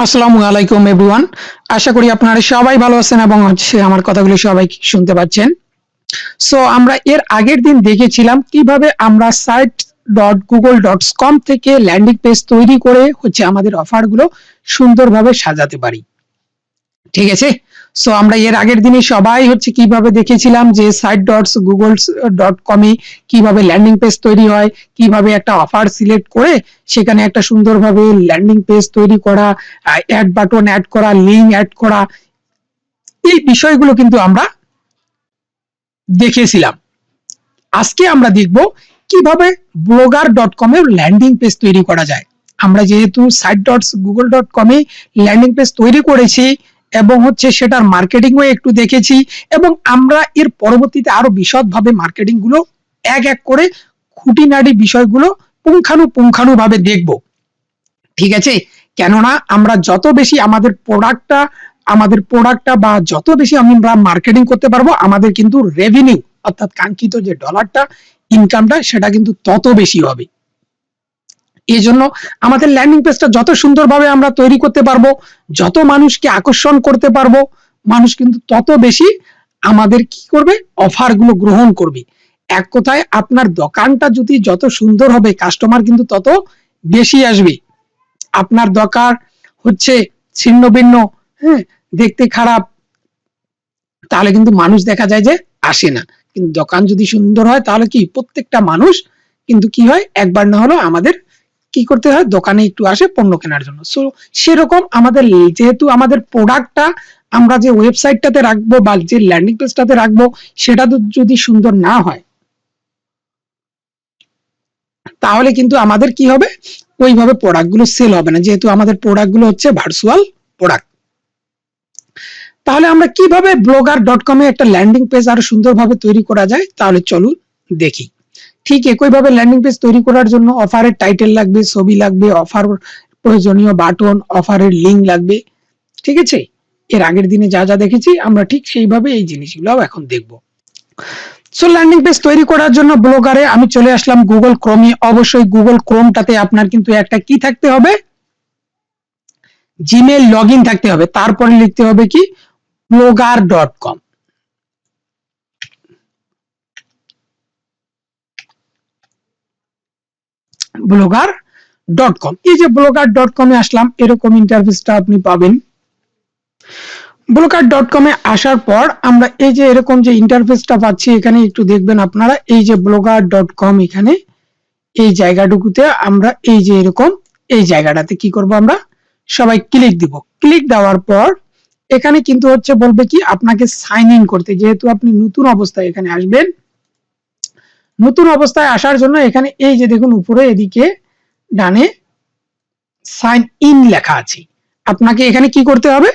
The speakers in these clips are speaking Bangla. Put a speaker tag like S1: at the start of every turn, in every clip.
S1: আসসালামু আলাইকুম এভরিওয়ান। আশা করি আপনারা সবাই ভালো আছেন এবং আমার কথাগুলো সবাই শুনতে পাচ্ছেন। সো আমরা এর আগের দিন দেখেছিলাম কিভাবে আমরা site.google.com থেকে ল্যান্ডিং পেজ তৈরি করে আমাদের অফারগুলো সুন্দরভাবে সাজাতে পারি। ঠিক আছে? সো আমরা এর আগের দিনে সবাই কিভাবে দেখেছিলাম যে site.google.com এ কিভাবে ল্যান্ডিং পেজ তৈরি হয়, কিভাবে একটা অফার সিলেক্ট করে সেখানে একটা সুন্দরভাবে ল্যান্ডিং পেজ তৈরি করা, অ্যাড বাটন অ্যাড করা, লিংক অ্যাড করা, এই বিষয়গুলো কিন্তু আমরা দেখেছিলাম। আজকে আমরা দেখব কিভাবে blogger.com এর ল্যান্ডিং পেজ তৈরি করা যায়। আমরা যেহেতু site.google.com এ ল্যান্ডিং পেজ তৈরি করেছি এবং সেটার মার্কেটিংও একটু দেখেছি এবং আমরা এর পরবর্তীতে আরো বিশদভাবে মার্কেটিং গুলো এক এক করে খুঁটিনাটি বিষয়গুলো পুঙ্খানুপুঙ্খানুভাবে দেখব। ঠিক আছে? কেননা আমরা যত বেশি আমাদের প্রোডাক্টটা বা যত বেশি আমরা মার্কেটিং করতে পারবো, আমাদের কিন্তু রেভিনিউ অর্থাৎ কাঙ্ক্ষিত যে ডলারটা, ইনকামটা সেটা কিন্তু তত বেশি হবে। এই জন্য আমাদের ল্যান্ডিং পেজটা যত সুন্দরভাবে আমরা তৈরি করতে পারবো, যত মানুষকে আকর্ষণ করতে পারবো, মানুষ কিন্তু তত বেশি আমাদের কি করবে, অফার গুলো গ্রহণ করবে। এক কথায় আপনার দোকানটা যদি যত সুন্দর হবে, কাস্টমার কিন্তু তত বেশি আসবে। আপনার দরকার ছিন্ন ভিন্ন, হ্যাঁ, দেখতে খারাপ, তাহলে কিন্তু মানুষ দেখা যায় যে আসে না। কিন্তু দোকান যদি সুন্দর হয় তাহলে কি প্রত্যেকটা মানুষ কিন্তু কি হয়, একবার না হলেও আমাদের কি করতে হয়, দোকানে একটু আসে পণ্য কেনার জন্য। সো সেরকম আমাদের যেহেতু আমাদের প্রোডাক্টটা আমরা যে ওয়েবসাইটটাতে রাখবো বা যে ল্যান্ডিং পেজটাতে রাখবো সেটা যদি সুন্দর না হয়, তাহলে কিন্তু আমাদের কি হবে, ওইভাবে প্রোডাক্ট গুলো সেল হবে না, যেহেতু আমাদের প্রোডাক্ট গুলো ভার্চুয়াল প্রোডাক্ট। তাহলে আমরা কিভাবে blogger.com এ একটা ল্যান্ডিং পেজ আরো সুন্দরভাবে তৈরি করা যায়, তাহলে চলুন দেখি। ঠিক একইভাবে ল্যান্ডিং পেজ তৈরি করার জন্য অফারের টাইটেল লাগবে, ছবি লাগবে, অফার প্রয়োজনীয় বাটন, অফারের লিংক লাগবে। ঠিক আছে? এর আগের দিনে যা যা দেখেছি আমরা ঠিক সেইভাবে এই জিনিসগুলো এখন দেখব। সো ল্যান্ডিং পেজ তৈরি করার জন্য ব্লগারে আমি চলে আসলাম গুগল ক্রোমে। অবশ্যই গুগল ক্রোমটাতে আপনার কিন্তু একটা কি থাকতে হবে, জিমেইল লগইন থাকতে হবে। তারপরে লিখতে হবে কি, blogger.com। blogger.com, এই যে blogger.com এ আসলাম, এরকম ইন্টারফেসটা আপনি পাবেন। blogger.com এ আসার পর আমরা এই যে এরকম যে ইন্টারফেসটা পাচ্ছি, এখানে একটু দেখবেন আপনারা, এই যে blogger.com, এখানে এই জায়গাটুকুতে আমরা এই যে এরকম এই জায়গাটাতে কি করব, আমরা সবাই ক্লিক দিব। ক্লিক দেওয়ার পর এখানে কিন্তু বলবে কি আপনাকে সাইন ইন করতে, যেহেতু আপনি নতুন অবস্থায় এখানে আসবেন। নতুন অবস্থায় আসার জন্য এখানে এই যে দেখুন উপরে এদিকে ডানে সাইন ইন লেখা আছে, আপনাকে এখানে কি করতে হবে,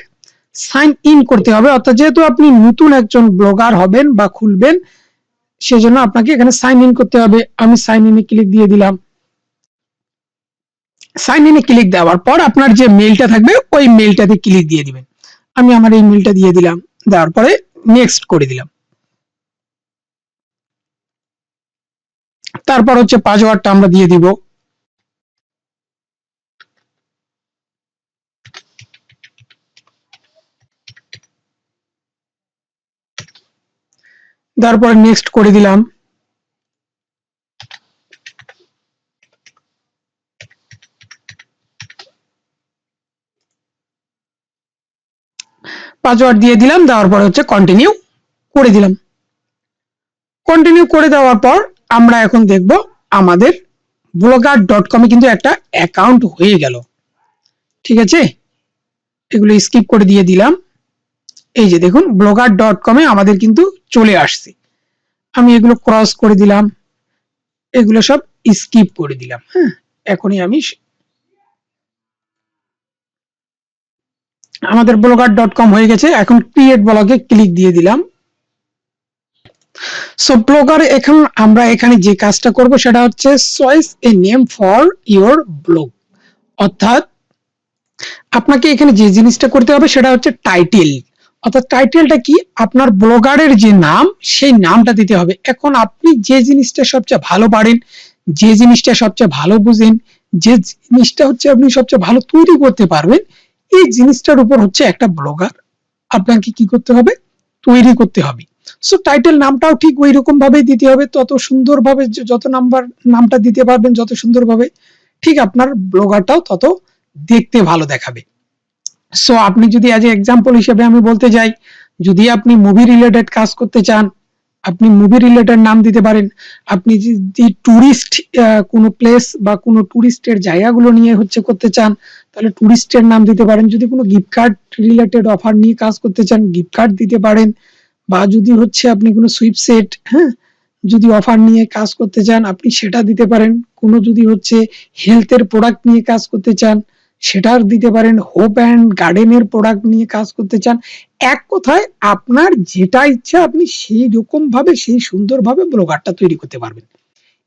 S1: সাইন ইন করতে হবে। অর্থাৎ যেহেতু আপনি নতুন একজন ব্লগার হবেন বা খুলবেন, সেজন্য আপনাকে এখানে সাইন ইন করতে হবে। আমি সাইন ইনে ক্লিক দিয়ে দিলাম। সাইন ইনে ক্লিক দেওয়ার পর আপনার যে মেইলটা থাকবে ওই মেইলটাতে ক্লিক দিয়ে দিবেন। আমি আমার এই মেইলটা দিয়ে দিলাম, দেওয়ার পরে নেক্সট করে দিলাম। তারপর পাসওয়ার্ডটা আমরা দিয়ে দিব। তারপরে নেক্সট করে দিলাম। পাসওয়ার্ড দিয়ে দিলাম, দেওয়ার পরে কন্টিনিউ করে দিলাম। কন্টিনিউ করে দেওয়ার পর আমরা এখন দেখব আমাদের blogger.com এ কিন্তু একটা অ্যাকাউন্ট হয়ে গেল। ঠিক আছে? এগুলো স্কিপ করে দিয়ে দিলাম। এই যে দেখুন blogger.com এ আমাদের কিন্তু চলে আসছে। আমি এগুলো ক্রস করে দিলাম, এগুলো সব স্কিপ করে দিলাম। হ্যাঁ, এখনই আমি আমাদের blogger.com হয়ে গেছে। এখন ক্রিয়েট ব্লগে ক্লিক দিয়ে দিলাম। সো ব্লগার এখন আমরা এখানে যে কাজটা করব সেটা choice a name for your blog. অর্থাৎ আপনাকে এখানে যে জিনিসটা করতে হবে সেটা টাইটেল। অর্থাৎ টাইটেলটা কি, আপনার ব্লগারের যে নাম সেই নামটা দিতে হবে। এখন আপনি যে জিনিসটা সবচেয়ে ভালো পারেন, যে জিনিসটা সবচেয়ে ভালো বুঝেন, যে জিনিসটা আপনি সবচেয়ে ভালো তৈরি করতে পারবেন, এই জিনিসটার উপর হচ্ছে একটা ব্লগার আপনাকে কি করতে হবে, তৈরি করতে হবে। সো টাইটেল নামটাও ঠিক ওই রকম ভাবেই দিতে হবে, তত সুন্দরভাবে যত নামটা দিতে পারবেন যত সুন্দরভাবে, ঠিক আপনার ব্লগারটাও তত দেখতে ভালো দেখাবে। সো আপনি যদি অ্যাজ এ এক্সাম্পল হিসেবে আমি বলতে যাই, যদি আপনি মুভি রিলেটেড কাজ করতে চান, আপনি মুভি রিলেটেড নাম দিতে পারেন। আপনি যদি টুরিস্ট কোনো প্লেস বা কোনো টুরিস্টের জায়গাগুলো নিয়ে হচ্ছে করতে চান, তাহলে টুরিস্টের নাম দিতে পারেন। যদি কোনো গিফট কার্ড রিলেটেড অফার নিয়ে কাজ করতে চান, গিফট কার্ড দিতে পারেন। বা যদি হচ্ছে আপনি কোনো সুইপসেট, হ্যাঁ, যদি অফার নিয়ে কাজ করতে চান আপনি সেটা দিতে পারেন। কোনো যদি হচ্ছে হেলথের প্রোডাক্ট নিয়ে কাজ করতে চান সেটার দিতে পারেন। হোপ অ্যান্ড গার্ডেনের প্রোডাক্ট নিয়ে কাজ করতে চান, এক কথায় আপনার যেটা ইচ্ছা আপনি সেই রকম ভাবে সেই সুন্দরভাবে ব্লগারটা তৈরি করতে পারবেন।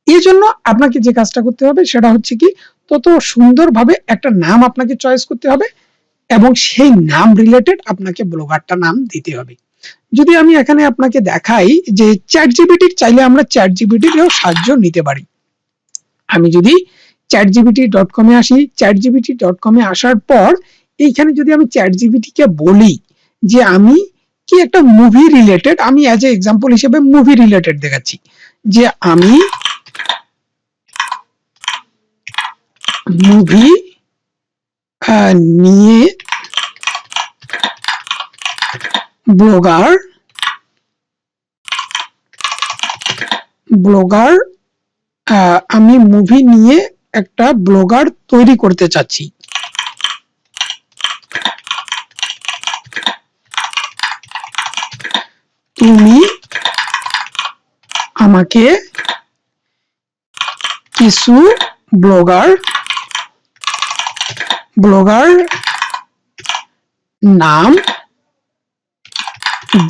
S1: এই জন্য আপনাকে যে কাজটা করতে হবে সেটা হচ্ছে কি, তত সুন্দরভাবে একটা নাম আপনাকে চয়েস করতে হবে এবং সেই নাম রিলেটেড আপনাকে ব্লগারটা নাম দিতে হবে। যদি আমি এখানে আপনাকে দেখাই যে চ্যাট জিপিটির, চাইলে আমরা চ্যাট জিপিটিরও সাহায্য নিতে পারি। আমি যদি chatgpt.com এ আসি, chatgpt.com এ আসার পর এইখানে যদি আমি চ্যাটজিপিটি কে বলি যে আমি কি একটা মুভি রিলেটেড, আমি অ্যাজ এ এক্সাম্পল হিসেবে মুভি রিলেটেড দেখাচ্ছি যে আমি মুভি নিয়ে ব্লগার আমি মুভি নিয়ে একটা ব্লগার তৈরি করতে চাচ্ছি। তুমি আমাকে কিছু ব্লগার নাম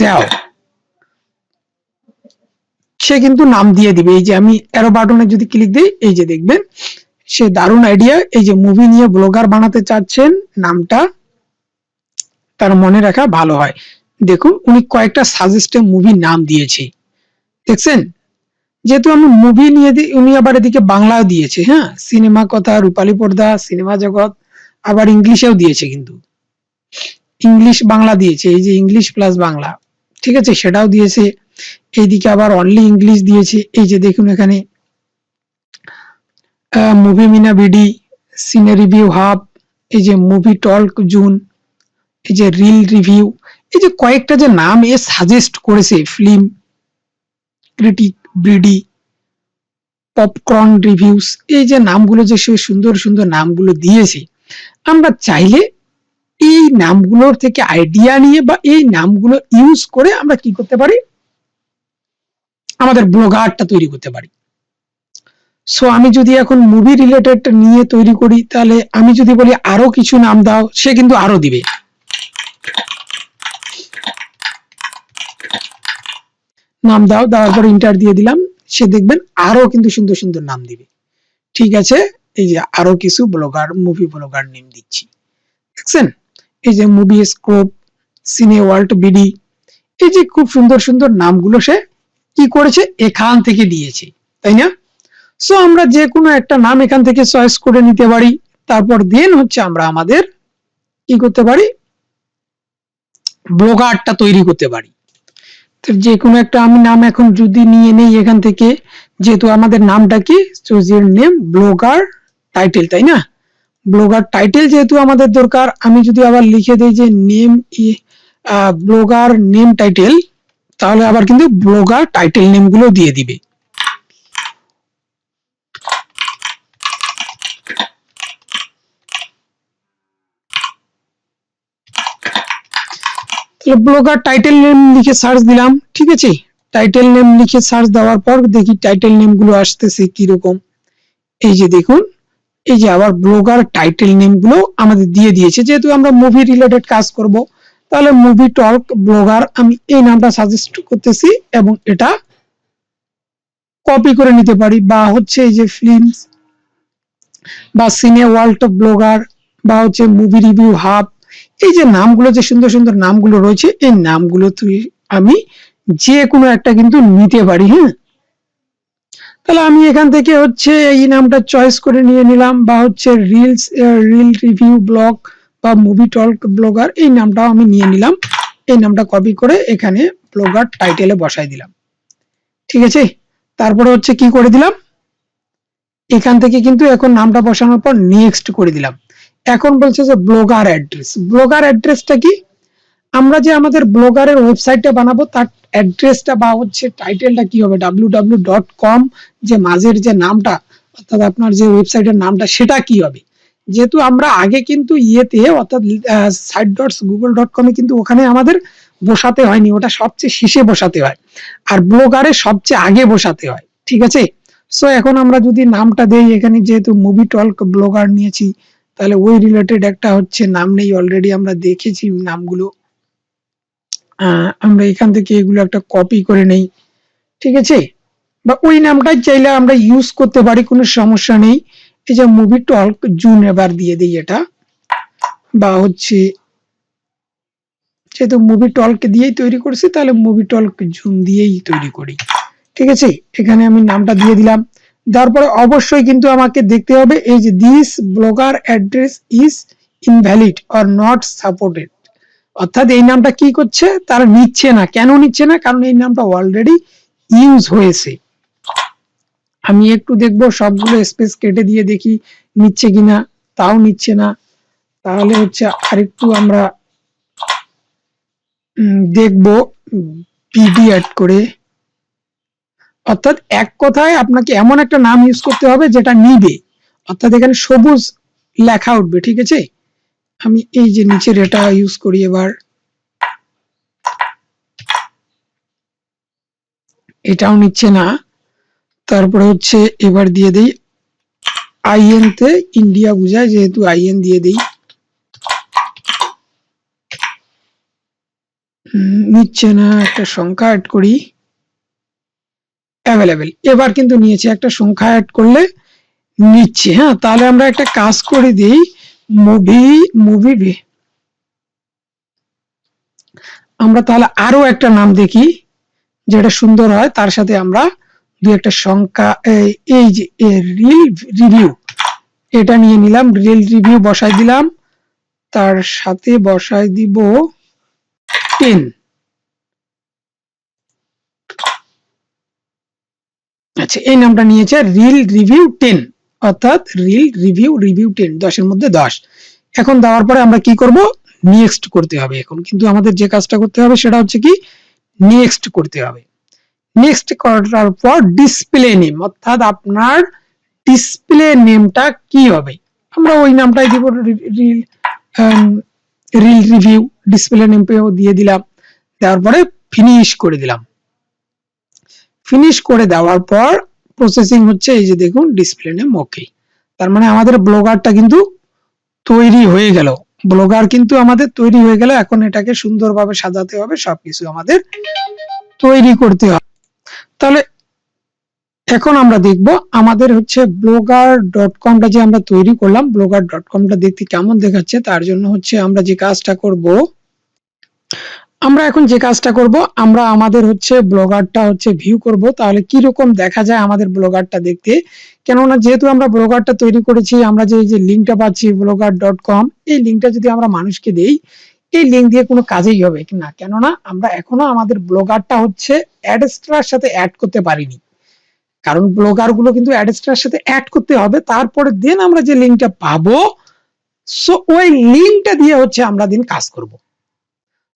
S1: দাও। সে কিন্তু নাম দিয়ে দিবে। এই যে আমি অ্যারো বাটনে যদি ক্লিক দিই, এই যে দেখবেন সে দারুণ আইডিয়া, এই যে মুভি নিয়ে ব্লগার বানাতে চাচ্ছেন, নামটা তার মনে রাখা ভালো হয়। দেখুন উনি কয়েকটা সাজেস্টেড মুভির নাম দিয়েছে, দেখছেন? যেহেতু আমি মুভি নিয়ে দিই, উনি আবার এদিকে বাংলাও দিয়েছে, হ্যাঁ, সিনেমা কথা, রূপালী পর্দা, সিনেমা জগৎ, আবার ইংলিশেও দিয়েছে, কিন্তু ইংলিশ বাংলা দিয়েছে, এই যে ইংলিশ প্লাস বাংলা, ঠিক আছে, সেটাও দিয়েছে। এইদিকে আবার অনলি ইংলিশ দিয়েছে, এই যে দেখুন এখানে মুভি মিনা বিডি, সিনে রিভিউ হাব, এই যে মুভি টল্ক জুন, এই যে রিল রিভিউ, এই যে কয়েকটা যে নাম এ সাজেস্ট করেছে, film critic BD, popcorn reviews, এই যে নামগুলো যে সে সুন্দর সুন্দর নামগুলো দিয়েছে, আমরা চাইলে এই নামগুলোর থেকে আইডিয়া নিয়ে বা এই নামগুলো ইউজ করে আমরা কি করতে পারি, আমাদের ব্লগারটা তৈরি করতে পারি। সো আমি যদি এখন মুভি রিলেটেড নিয়ে তৈরি করি, তাহলে আমি যদি বলি আরো কিছু নাম দাও, সে কিন্তু আরো দিবে। নাম দাও, দেওয়ার পর ইন্টার দিয়ে দিলাম, সে দেখবেন আরো কিন্তু সুন্দর সুন্দর নাম দিবে। ঠিক আছে, এই যে আরো কিছু ব্লগার, মুভি ব্লগার নেম দিচ্ছি, দেখছেন? এই যে মুভি স্কোপ, সিনে ওয়ার্ল্ড বিডি, এই যে খুব সুন্দর সুন্দর নামগুলো সে কি করেছে, এখান থেকে দিয়েছে, তাই না? সো আমরা যে কোনো একটা নাম এখান থেকে চয়েস করে নিতে পারি, তারপর দেন হচ্ছে আমরা আমাদের কি করতে পারি, ব্লগারটা তৈরি করতে পারি। তো যে কোনো একটা আমি নাম এখন যদি নিয়ে নেই এখান থেকে, যেহেতু আমাদের নামটা কি, choose your name blogger title, তাই না? ব্লগার টাইটেল যেহেতু আমাদের দরকার, আমি যদি আবার লিখে দেই যে নেম ব্লগার নেম টাইটেল, তাহলে আবার কিন্তু ব্লগার টাইটেল নেম গুলো দিয়ে দিবে। ব্লগার টাইটেল নেম লিখে সার্চ দিলাম, ঠিক আছে, টাইটেল নেম লিখে সার্চ দেওয়ার পর দেখি টাইটেল নেম গুলো আসতেছে কিরকম। এই যে দেখুন, এই যে আবার ব্লগার টাইটেল নেম গুলো আমাদের দিয়ে দিয়েছে। যেহেতু আমরা মুভি রিলেটেড কাজ করব, তাহলে মুভি টক ব্লগার আমি এই নামটা সাজেস্ট করতেছি এবং এটা কপি করে নিতে পারি, বা হচ্ছে এই যে ফিল্মস বা সিনে ওয়ার্ল্ড ব্লগার বা হচ্ছে মুভি রিভিউ হাব, এই যে নামগুলো, যে সুন্দর সুন্দর নামগুলো রয়েছে, এই নামগুলো আমি যে কোনো একটা কিন্তু নিতে পারি। হ্যাঁ, তাহলে আমি এখান থেকে হচ্ছে এই নামটা চয়েস করে নিয়ে নিলাম, বা হচ্ছে রিল রিভিউ ব্লগ বা মুভি টক ব্লগার এই নামটাও আমি নিয়ে নিলাম। এই নামটা কপি করে এখানে ব্লগার টাইটেলে বসাই দিলাম। ঠিক আছে, তারপরে হচ্ছে কি করে দিলাম, এখান থেকে কিন্তু এখন নামটা বসানোর পর নেক্সট করে দিলাম। এখন বলছে যে ব্লগার অ্যাড্রেস। ব্লগার অ্যাড্রেসটা কি, আমরা যে আমাদের ব্লগারের ওয়েবসাইটটা বানাবো তার অ্যাড্রেসটা বা হচ্ছে টাইটেলটা কি হবে, www.com যে মাঝের যে নামটা অর্থাৎ আপনার যে ওয়েবসাইটের নামটা সেটা কি হবে। যেহেতু আমরা আগে কিন্তু ইয়েতে অর্থাৎ site.google.com এ কিন্তু ওখানে আমাদের বসাতে হয়নি, ওটা সবচেয়ে শেষে বসাতে হয়, আর ব্লগারে সবচেয়ে আগে বসাতে হয়। ঠিক আছে, সো এখন আমরা যদি নামটা দেই এখানে, যেহেতু মুভি টক ব্লগার নিয়েছি তাহলে ওই রিলেটেড একটা হচ্ছে নাম নেই, অলরেডি আমরা দেখেছি নামগুলো। আমরা এখান থেকে এগুলো একটা কপি করে নেই। ঠিক আছে, বা ওই নামটাই চাইলে আমরা ইউজ করতে পারি, কোনো সমস্যা নেই। এই যে মুভি টক জুন এবার দিয়ে দিই এটা, বা হচ্ছে যেহেতু মুভি টক দিয়েই তৈরি করছি তাহলে মুভি টক জুন দিয়েই তৈরি করি। ঠিক আছে, এখানে আমি নামটা দিয়ে দিলাম। তারপরে অবশ্যই কিন্তু আমাকে দেখতে হবে এই যে this blogger address is invalid or not supported, অর্থাৎ এই নামটা কি করছে, তারা নিচ্ছে না। কেন নিচ্ছে না, কারণ এই নামটা অলরেডি ইউজ হয়েছে। আমি একটু দেখবো সবগুলো স্পেস কেটে দিয়ে দেখি নিচ্ছে কিনা, তাও নিচ্ছে না। তাহলে হচ্ছে আরেকটু আমরা দেখবো পিডি অ্যাড করে, অর্থাৎ এক কথায় আপনাকে এমন একটা নাম ইউজ করতে হবে যেটা নিবে, অর্থাৎ এখানে সবুজ লেখা উঠবে। ঠিক আছে, আমি এই যে নিচের এটা ইউজ করি এবার, এটাও নিচ্ছে না। তারপরে হচ্ছে এবার দিয়ে দেই আইএন তে ইন্ডিয়া বুঝায়, যেহেতু আইএন দিয়ে দেই, নিচ্ছে না। একটা সংখ্যা অ্যাড করি, অ্যাভেলেবেল, এবার কিন্তু নিয়েছে, একটা সংখ্যা অ্যাড করলে নিচ্ছে। হ্যাঁ, তাহলে আমরা একটা কাজ করে দিই, মুভি আমরা তাহলে আরো একটা নাম দেখি যেটা সুন্দর হয়, তার সাথে আমরা দুই একটা সংখ্যা, এই যে রিল রিভিউ এটা নিয়ে নিলাম, রিল রিভিউ বসাই দিলাম, তার সাথে বসাই দিব 10। আচ্ছা, এই নামটা নিয়েছে রিল রিভিউ 10, অর্থাৎ রিভিউ 10, 10 এর মধ্যে 10। এখন দেওয়ার পরে আমরা কি করব, নেক্সট করতে হবে। এখন কিন্তু আমাদের যে কাজটা করতে হবে সেটা হচ্ছে কি, নেক্সট করতে হবে। নেক্সট করার পর ডিসপ্লে নেম, অর্থাৎ আপনার ডিসপ্লে নেমটা কি হবে, আমরা ওই নামটাই দিব, রিল রিভিউ ডিসপ্লে নেম দিয়ে দিলাম। দেওয়ার পরে ফিনিশ করে দিলাম। ফিনিশ করে দেওয়ার পর প্রসেসিং হচ্ছে, এই যে দেখুন ডিসপ্লে নেম ওকে। তার মানে আমাদের ব্লগারটা কিন্তু তৈরি হয়ে গেল, ব্লগার কিন্তু আমাদের তৈরি হয়ে গেল। এখন এটাকে সুন্দরভাবে সাজাতে হবে, সবকিছু আমাদের তৈরি করতে হবে। তাহলে এখন আমরা দেখব আমাদের হচ্ছে blogger.com-টা যে আমরা তৈরি করলাম, blogger.com-টা দেখতে কেমন দেখাচ্ছে, তার জন্য হচ্ছে আমরা যে কাজটা করব, আমরা এখন যে কাজটা করব, আমরা আমাদের হচ্ছে ব্লগারটা হচ্ছে ভিউ করব, তাহলে কি রকম দেখা যায় আমাদের ব্লগারটা দেখতে। কেননা যেহেতু আমরা ব্লগারটা তৈরি করেছি, আমরা যে লিংকটা পাচ্ছি blogger.com, এই লিংকটা যদি আমরা মানুষকে দেই, এই লিংক দিয়ে কোনো কাজেই হবে না, কেননা আমরা এখনো আমাদের ব্লগারটা হচ্ছে অ্যাডস্ট্রার সাথে অ্যাড করতে পারিনি। কারণ ব্লগার গুলো কিন্তু অ্যাডস্ট্রার সাথে অ্যাড করতে হবে, তারপরে দেন আমরা যে লিংকটা পাবো, সো ওই লিংকটা দিয়ে হচ্ছে আমরা দিন কাজ করব।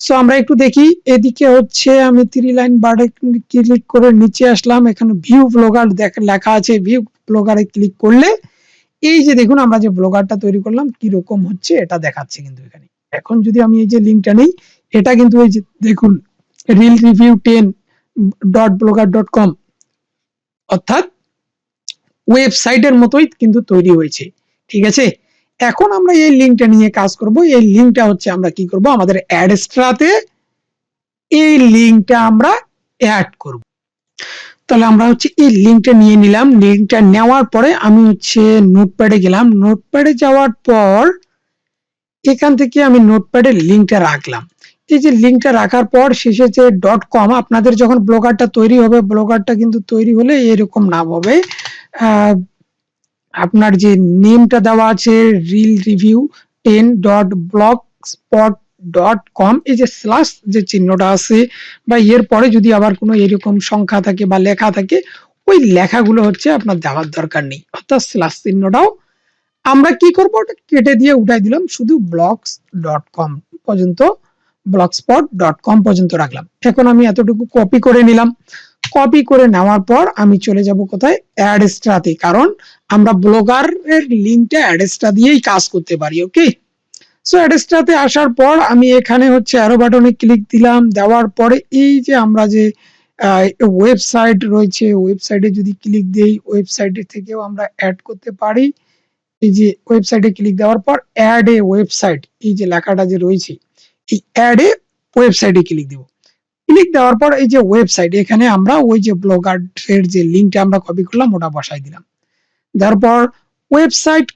S1: সো আমরা একটু দেখি, এদিকে হচ্ছে আমি 3 লাইন বারে ক্লিক করে নিচে আসলাম, এখানে ভিউ ব্লগার লেখা আছে, ভিউ ব্লগারে ক্লিক করলে এই যে দেখুন আমরা যে ব্লগারটা তৈরি করলাম কি রকম হচ্ছে এটা দেখাচ্ছে কিন্তু এখানে। এখন যদি আমি এই যে লিংকটা নেই, এটা কিন্তু এই যে দেখুন রিল রিভিউ 10.blogger.com, অর্থাৎ ওয়েবসাইটের মতোই কিন্তু তৈরি হয়েছে। ঠিক আছে, এখন আমরা এই লিংকটা নিয়ে কাজ করব। এই লিংকটা হচ্ছে আমরা কি করব, আমাদের অ্যাডস্ট্রাতে এই লিংকটা আমরা অ্যাড করব। তাহলে আমরা হচ্ছে এই লিংকটা নিয়ে নিলাম। লিংকটা নেওয়ার পরে আমি হচ্ছে নোটপ্যাডে গেলাম, নোটপ্যাডে যাওয়ার পর এখান থেকে আমি নোটপ্যাডের লিংকটা রাখলাম। এই যে লিংকটা রাখার পর শেষে যে .com, আপনাদের যখন ব্লগারটা তৈরি হবে, ব্লগারটা কিন্তু তৈরি হলে এরকম নাম হবে, আপনার যে নেমটা দেওয়া আছে রিল রিভিউ 10.blogspot.com, এই যে স্ল্যাশ যে চিহ্নটা আছে বা এর পরে যদি আবার কোনো এরকম সংখ্যা থাকে বা লেখা থাকে, ওই লেখাগুলো হচ্ছে আপনার দেওয়ার দরকার নেই, অর্থাৎ স্ল্যাশ চিহ্নটাও আমরা কি করব, ওটা কেটে দিয়ে উঠাই দিলাম, শুধু blogs.com পর্যন্ত, blogspot.com পর্যন্ত রাখলাম। এখন আমি এতটুকু কপি করে নিলাম। কপি করে নেওয়ার পর আমি চলে যাব কোথায়, অ্যাডস্ট্রাতে, কারণ আমরা ব্লগারের লিংকটা অ্যাডস্ট্রা দিয়েই কাজ করতে পারি। ওকে, সো অ্যাডস্ট্রাতে আসার পর আমি এখানে হচ্ছে অ্যারো বাটনে ক্লিক দিলাম, দেওয়ার পরে এই যে আমরা যে ওয়েবসাইট রয়েছে, ওয়েবসাইটে যদি ক্লিক দেই, ওয়েবসাইটে থেকেও আমরা অ্যাড করতে পারি। এই যে ওয়েবসাইটে ক্লিক দেওয়ার পর অ্যাড এ ওয়েবসাইট, এই যে লেখাটা যে রয়েছে, এই অ্যাড এ ওয়েবসাইটে ক্লিক দেব। ক্লিক দেওয়ার পর এই যে ওয়েবসাইট, এখানে আমরা ওই যে ব্লগারের যে লিংকটা আমরা কপি করলাম ওটা বসাই দিলাম। তারপর ওয়েবসাইট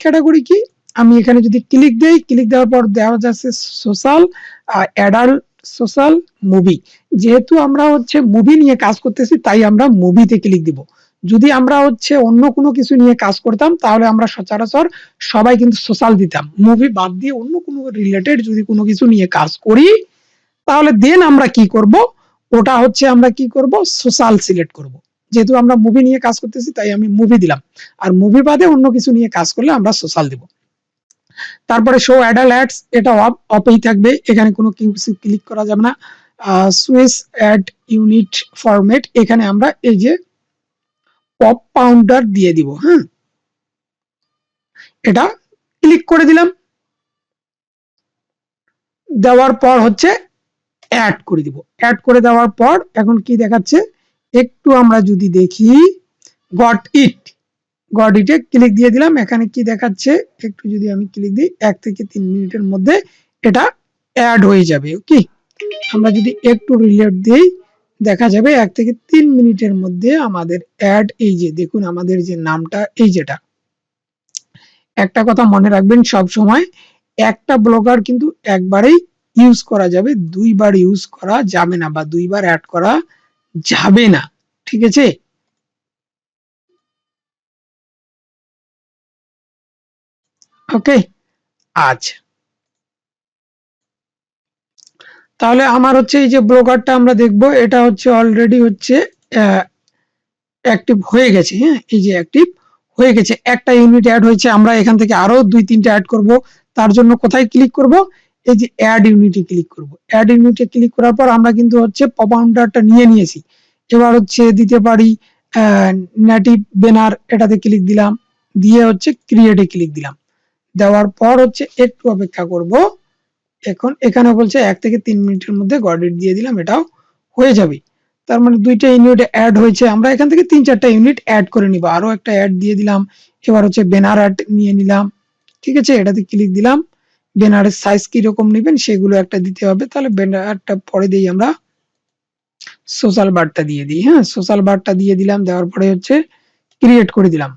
S1: ক্যাটাগরি কি, আমি এখানে যদি ক্লিক দেই, ক্লিক দেওয়ার পর দেওয়া যাচ্ছে সোশ্যাল, অ্যাডাল্ট, সোশ্যাল, মুভি। যেহেতু আমরা হচ্ছে মুভি নিয়ে কাজ করতেছি, তাই আমরা মুভিতে ক্লিক দিব। যদি আমরা হচ্ছে অন্য কোনো কিছু নিয়ে কাজ করতাম, তাহলে আমরা সচরাচর সবাই কিন্তু সোশ্যাল দিতাম। মুভি বাদ দিয়ে অন্য কোনো রিলেটেড যদি কোনো কিছু নিয়ে কাজ করি, তাহলে দেন আমরা কি করব, ওটা হচ্ছে আমরা কি করব, সোশ্যাল সিলেক্ট করব। যেহেতু আমরা মুভি নিয়ে কাজ করতেছি, তাই আমি মুভি দিলাম। আর মুভি বাদে অন্য কিছু নিয়ে কাজ করলে আমরা সোশ্যাল দিব। তারপরে শো অ্যাডাল্ট অ্যাডস, এটা অফই থাকবে, এখানে কোনো কিছু ক্লিক করা যাবে না। সুইচ অ্যাড ইউনিট ফরম্যাট, এখানে আমরা এই যে পপ পাউন্ডার দিয়ে দিব। হ্যাঁ, এটা ক্লিক করে দিলাম। দেওয়ার পর হচ্ছে অ্যাড করে দিব। অ্যাড করে দেওয়ার পর এখন কি দেখাচ্ছে, একটু আমরা যদি দেখি, গট ইটে ক্লিক দিয়ে দিলাম। এখানে কি দেখাচ্ছে, একটু যদি আমি ক্লিক দিই, 1 থেকে 3 মিনিটের মধ্যে এটা অ্যাড হয়ে যাবে। ওকে, আমরা যদি একটু রিলেট দিই, দেখা যাবে 1 থেকে 3 মিনিটের মধ্যে আমাদের অ্যাড, এই যে দেখুন আমাদের যে নামটা, এই যেটা, একটা কথা মনে রাখবেন সব সময়, একটা ব্লগার কিন্তু একবারেই ইউজ করা যাবে, দুইবার ইউজ করা যাবে না, বা দুইবার অ্যাড করা যাবে না। ঠিক আছে, ওকে। আচ্ছা, তাহলে আমার হচ্ছে এই যে ব্লগারটা আমরা দেখব, এটা হচ্ছে অলরেডি হচ্ছে অ্যাক্টিভ হয়ে গেছে। হ্যাঁ, এই যে অ্যাক্টিভ হয়ে গেছে, একটা ইউনিট অ্যাড হয়েছে। আমরা এখান থেকে আরো 2-3টা অ্যাড করব। তার জন্য কোথায় ক্লিক করব, এই যে অ্যাড ইউনিটে ক্লিক করব। অ্যাড ইউনিটে ক্লিক করার পর আমরা কিন্তু হচ্ছে পপাউন্ডারটা নিয়ে নিয়েছি। এবার হচ্ছে দিতে পারি নেটিভ ব্যানার, এটাতে ক্লিক দিলাম, দিয়ে হচ্ছে ক্রিয়েটে ক্লিক দিলাম। দেওয়ার পর হচ্ছে একটু অপেক্ষা করব। এখন এখানে বলছে 1 থেকে 3 মিনিটের মধ্যে গডেট দিয়ে দিলাম, এটাও হয়ে যাবে। তার মানে 2টা ইউনিট অ্যাড হয়েছে। আমরা এখান থেকে 3-4টা ইউনিট অ্যাড করে নিব। আরো একটা অ্যাড দিয়ে দিলাম। এবার হচ্ছে ব্যানার অ্যাড নিয়ে নিলাম। ঠিক আছে, এটাতে ক্লিক দিলাম। ব্যানারের সাইজ কি রকম নেবেন সেগুলো একটা দিতে হবে। তাহলে ব্যানারটা পরে দিই, আমরা সোশ্যাল বারটা দিয়ে দিই। হ্যাঁ, সোশ্যাল বারটা দিয়ে দিলাম, দেওয়ার পরে হচ্ছে ক্রিয়েট করে দিলাম।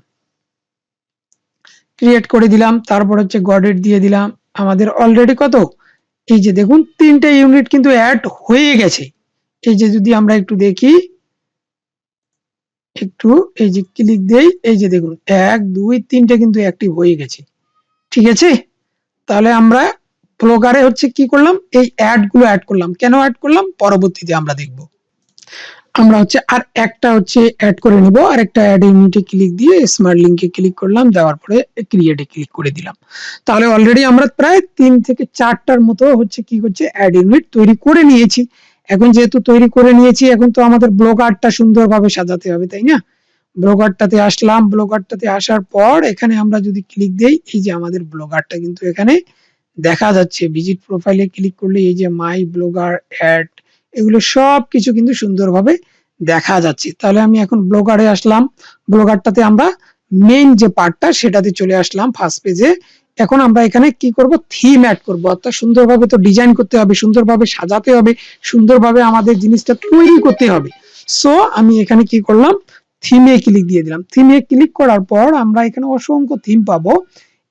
S1: তারপর হচ্ছে গডেট দিয়ে দিলাম। আমাদের অলরেডি কত, এই যে দেখুন 3টে ইউনিট কিন্তু অ্যাড হয়ে গেছে। এই যে যদি আমরা একটু দেখি, একটু এই যে ক্লিক দেই, এই যে দেখুন 1, 2, 3টে কিন্তু অ্যাক্টিভ হয়ে গেছে। ঠিক আছে, তাহলে আমরা ব্লগারে হচ্ছে কি করলাম, এই অ্যাড গুলো অ্যাড করলাম। কেন অ্যাড করলাম পরবর্তীতে আমরা দেখব। আমরা হচ্ছে আর একটা হচ্ছে অ্যাড করে নিব। আর একটা অ্যাড ইউনিটে ক্লিক দিয়ে স্মার্ট লিংকে ক্লিক করলাম, দেওয়ার পরে ক্রিয়েটে ক্লিক করে দিলাম। তাহলে অলরেডি আমরা প্রায় 3 থেকে 4টার মতো হচ্ছে কি হচ্ছে অ্যাড ইউনিট তৈরি করে নিয়েছি। এখন যেহেতু তৈরি করে নিয়েছি, এখন তো আমাদের ব্লগারটা সুন্দরভাবে সাজাতে হবে, তাই না? ব্লগারটাতে আসলাম। ব্লগারটাতে আসার পর এখানে আমরা যদি ক্লিক দেই, এই যে আমাদের ব্লগারটা কিন্তু এখানে দেখা যাচ্ছে। ভিজিট প্রোফাইলে ক্লিক করলে এই যে মাই ব্লগার অ্যাড, এগুলো সবকিছু কিন্তু সুন্দরভাবে দেখা যাচ্ছে। তাহলে আমি এখন ব্লগারে আসলাম। ব্লগারটাতে আমরা মেইন যে পার্টটা সেটাতে চলে আসলাম, ফার্স্ট পেজে। এখন আমরা এখানে কি করব, থিম অ্যাড করব। অর্থাৎ সুন্দরভাবে তো ডিজাইন করতে হবে, সুন্দরভাবে সাজাতে হবে, সুন্দরভাবে আমাদের জিনিসটা তৈরি করতে হবে। সো আমি এখানে কি করলাম, থিমে ক্লিক দিয়ে দিলাম। থিমে ক্লিক করার পর আমরা এখানে অসংখ্য থিম পাবো।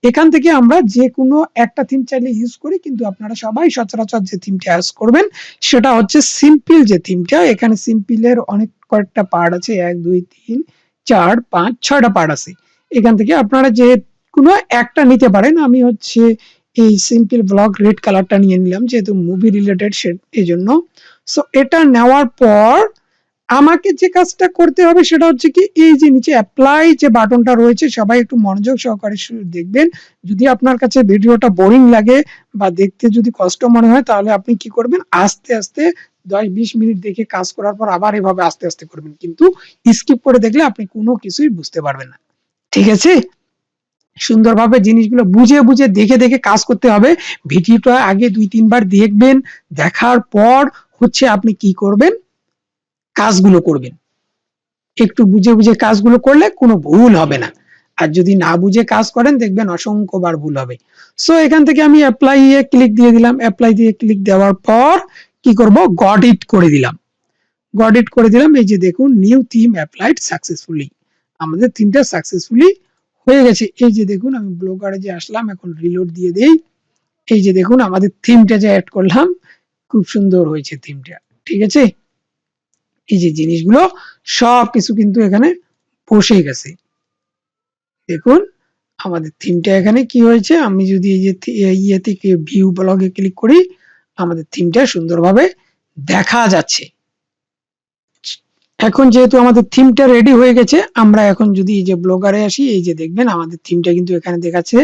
S1: এখান থেকে আমরা যে কোনো একটা থিম চাইলে ইউজ করি, কিন্তু আপনারা সবাই সচরাচর যে থিমটা ইউজ করবেন সেটা হচ্ছে সিম্পল যে থিমটা। এখানে সিম্পলের অনেক কয়েকটা পার্ট আছে, 1, 2, 3, 4, 5, 6টা পার্ট আছে। এখান থেকে আপনারা যে কোনো একটা নিতে পারেন। আমি হচ্ছে এই সিম্পল ব্লগ রেড কালারটা নিয়ে নিলাম, যেহেতু মুভি রিলেটেড এই জন্য। সো এটা নেওয়ার পর আমাকে যে কাজটা করতে হবে সেটা হচ্ছে কি, এই যে নিচে অ্যাপ্লাই যে বাটনটা রয়েছে, সবাই একটু মনোযোগ সহকারে দেখবেন। যদি আপনার কাছে ভিডিওটা বোরিং লাগে বা দেখতে যদি কষ্ট মনে হয়, তাহলে আপনি কি করবেন, আস্তে আস্তে 10-20 মিনিট দেখে কাজ করার পর আবার এভাবে আস্তে আস্তে করবেন, কিন্তু স্কিপ করে দেখলে আপনি কোনো কিছুই বুঝতে পারবেন না। ঠিক আছে? সুন্দরভাবে জিনিসগুলো বুঝে বুঝে দেখে দেখে কাজ করতে হবে। ভিডিওটা আগে 2-3 বার দেখবেন, দেখার পর হচ্ছে আপনি কি করবেন, কাজগুলো করবেন। একটু বুঝে বুঝে কাজগুলো করলে কোনো ভুল হবে না। আর যদি না বুঝে কাজ করেন, দেখবেন অসংখ্যবার ভুল হবে। সো এখান থেকে আমি অ্যাপ্লাই এ ক্লিক দিয়ে দিলাম। অ্যাপ্লাই দিয়ে ক্লিক দেওয়ার পর কি করব, গট ইট করে দিলাম। গট ইট করে দিলাম। এই যে দেখুন, নিউ থিম অ্যাপ্লাইড সাকসেসফুলি, আমাদের থিমটা সাকসেসফুলি হয়ে গেছে। এই যে দেখুন, আমি ব্লগারে যে আসলাম, এখন রিলোড দিয়ে দেই। এই যে দেখুন, আমাদের থিমটা যে অ্যাড করলাম, খুব সুন্দর হয়েছে থিমটা। ঠিক আছে? এই যে জিনিসগুলো সবকিছু কিন্তু এখানে বসে গেছে। দেখুন আমাদের থিমটা এখানে কি হয়েছে। আমি যদি এই যে ইয়ে থেকে ভিউ ব্লগে ক্লিক করি, আমাদের থিমটা সুন্দরভাবে দেখা যাচ্ছে। এখন যেহেতু আমাদের থিমটা রেডি হয়ে গেছে, আমরা এখন যদি এই যে ব্লগারে আসি, এই যে দেখবেন আমাদের থিমটা কিন্তু এখানে দেখাচ্ছে।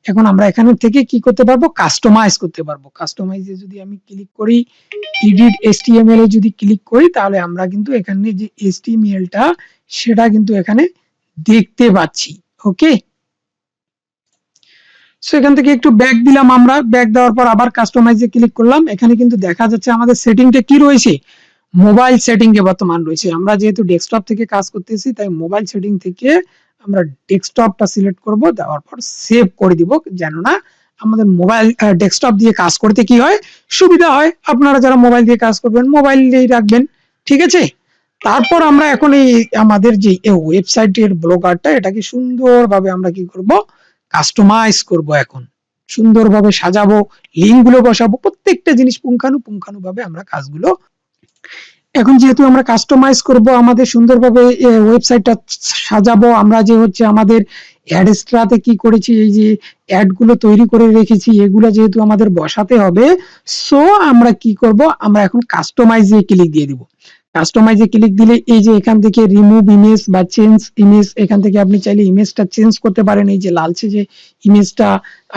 S1: এখন আমরা এখানে থেকে কি করতে পারবো, কাস্টমাইজ করতে পারবো। কাস্টমাইজে যদি আমি ক্লিক করি, এডিট HTML এ যদি ক্লিক করি, তাহলে আমরা কিন্তু এখানে যে HTML টা সেটা কিন্তু এখানে দেখতে পাচ্ছি। ওকে, সো এখান থেকে একটু ব্যাক দিলাম। আমরা ব্যাক দেওয়ার পর আবার কাস্টমাইজে ক্লিক করলাম। এখানে কিন্তু দেখা যাচ্ছে আমাদের সেটিংটা কি রয়েছে, মোবাইল সেটিং এ বর্তমান রয়েছে। আমরা যেহেতু ডেস্কটপ থেকে কাজ করতেছি, তাই মোবাইল সেটিং থেকে আমরা ডেস্কটপটা সিলেক্ট করব, দেওয়ার পর সেভ করে দিব, যেন না আমাদের মোবাইল ডেস্কটপ দিয়ে কাজ করতে কি হয়, সুবিধা হয়। আপনারা যারা মোবাইল দিয়ে কাজ করবেন, মোবাইল দিয়েই রাখবেন। ঠিক আছে? তারপর আমরা এখন এই আমাদের যে ওয়েবসাইটের ব্লগারটা, এটাকে সুন্দরভাবে আমরা কি করব, কাস্টমাইজ করব। এখন সুন্দরভাবে সাজাবো, লিঙ্ক গুলো বসাবো, প্রত্যেকটা জিনিস পুঙ্খানু ভাবে আমরা কাজগুলো। এখন যেহেতু আমরা কাস্টমাইজ করব, আমাদের সুন্দরভাবে ওয়েবসাইটটা সাজাবো, আমরা যে হচ্ছে আমাদের অ্যাডস্ট্রাতে কি করেছি, এই যে অ্যাড গুলো তৈরি করে রেখেছি, এগুলো যেহেতু আমাদের বসাতে হবে, সো আমরা কি করব, আমরা এখন কাস্টমাইজে ক্লিক দিয়ে দিব। কাস্টমাইজে ক্লিক দিলে এই যে এখান থেকে রিমুভ ইমেজ বা চেঞ্জ ইমেজ, এখান থেকে আপনি চাইলে ইমেজটা চেঞ্জ করতে পারেন। এই যে লালচে যে ইমেজটা,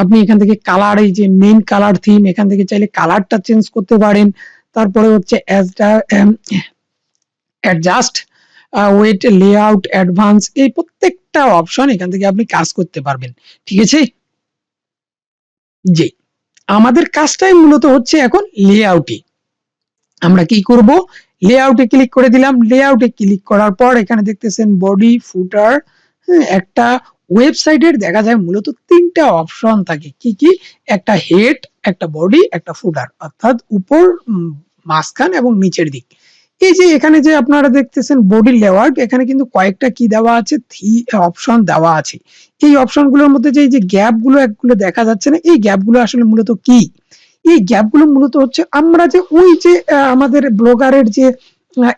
S1: আপনি এখান থেকে কালার, এই যে মেইন কালার থিম, এখান থেকে চাইলে কালারটা চেঞ্জ করতে পারেন। তারপরে হচ্ছে অ্যাডজাস্ট ওয়েট, লেআউট, অ্যাডভান্স, এই প্রত্যেকটা অপশন এখান থেকে আপনি কাজ করতে পারবেন। ঠিক আছে? জি, আমাদের কাজটাই মূলত হচ্ছে এখন লেআউটে। আমরা কি করব, লেআউটে ক্লিক করে দিলাম। লেআউটে ক্লিক করার পর এখানে দেখতেছেন বডি, ফুটার। একটা ওয়েবসাইটের দেখা যায় মূলত 3টা অপশন থাকে। কি কি? একটা হেড, একটা বডি, একটা ফুটার, অর্থাৎ উপর, মাঝখান এবং নিচের দিক। এই যে এখানে যে আপনারা দেখতেছেন বডি লেআউট, এখানে কিন্তু কয়েকটা কি দেওয়া আছে, অপশন দেওয়া আছে। এই অপশনগুলোর মধ্যে যে এই যে গ্যাপগুলো একগুলো দেখা যাচ্ছে না, এই গ্যাপগুলো আসলে মূলত কি? এই গ্যাপগুলো মূলত হচ্ছে আমরা যে ওই যে আমাদের ব্লগারের যে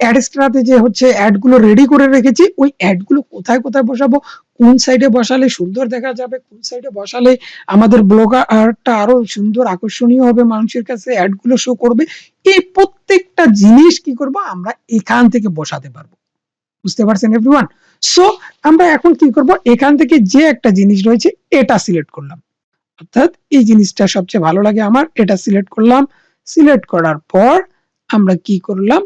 S1: অ্যাডস্ট্রাতে যে হচ্ছে অ্যাড গুলো রেডি করে রেখেছি, ওই অ্যাড গুলো কোথায় কোথায় বসাবো, কোন সাইডে বসালে সুন্দর দেখা যাবে, কোন সাইডে বসালে আমাদের ব্লগারটা আরো সুন্দর আকর্ষণীয় হবে, মানুষের কাছে অ্যাড গুলো শো করবে, এই প্রত্যেকটা জিনিস কি করব, আমরা এখান থেকে বসাতে পারবো। বুঝতে পারছেন এভরিওয়ান? সো আমরা এখন কি করব, এখান থেকে যে একটা জিনিস রয়েছে এটা সিলেক্ট করলাম, অর্থাৎ এই জিনিসটা সবচেয়ে ভালো লাগে আমার, এটা সিলেক্ট করলাম। সিলেক্ট করার পর আমরা কি করলাম,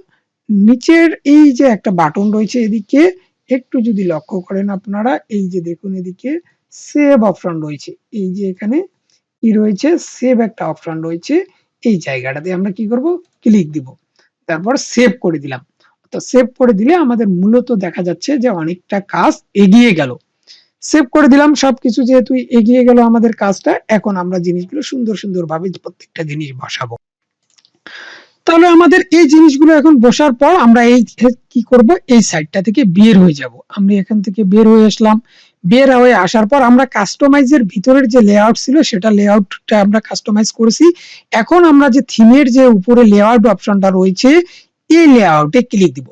S1: নিচের এই যে একটা বাটন রয়েছে, এদিকে একটু যদি লক্ষ্য করেন আপনারা, এই যে দেখুন এদিকে সেভ অপশন রয়েছে। এই যে এখানে কি রয়েছে, সেভ একটা অপশন রয়েছে। এই জায়গাটাতে আমরা কি করব, ক্লিক দিব, তারপর সেভ করে দিলাম। তো সেভ করে দিলে আমাদের মূলত দেখা যাচ্ছে যে অনেকটা কাজ এগিয়ে গেল। সেভ করে দিলাম, সবকিছু যেহেতু এগিয়ে গেল আমাদের কাজটা, এখন আমরা জিনিসগুলো সুন্দর ভাবে প্রত্যেকটা জিনিস বসাবো। তাহলে আমাদের এই জিনিসগুলো এখন বসার পর আমরা এই কি করব, এই সাইডটা থেকে বের হয়ে যাব। আমরা এখান থেকে বের হয়ে আসলাম। বের হয়ে আসার পর আমরা কাস্টমাইজের ভিতরের যে লেআউট ছিল, সেটা লেআউটটা আমরা কাস্টমাইজ করেছি। এখন আমরা যে থিমের যে উপরে লেআউট অপশনটা রয়েছে, এই লেআউটে ক্লিক দিব।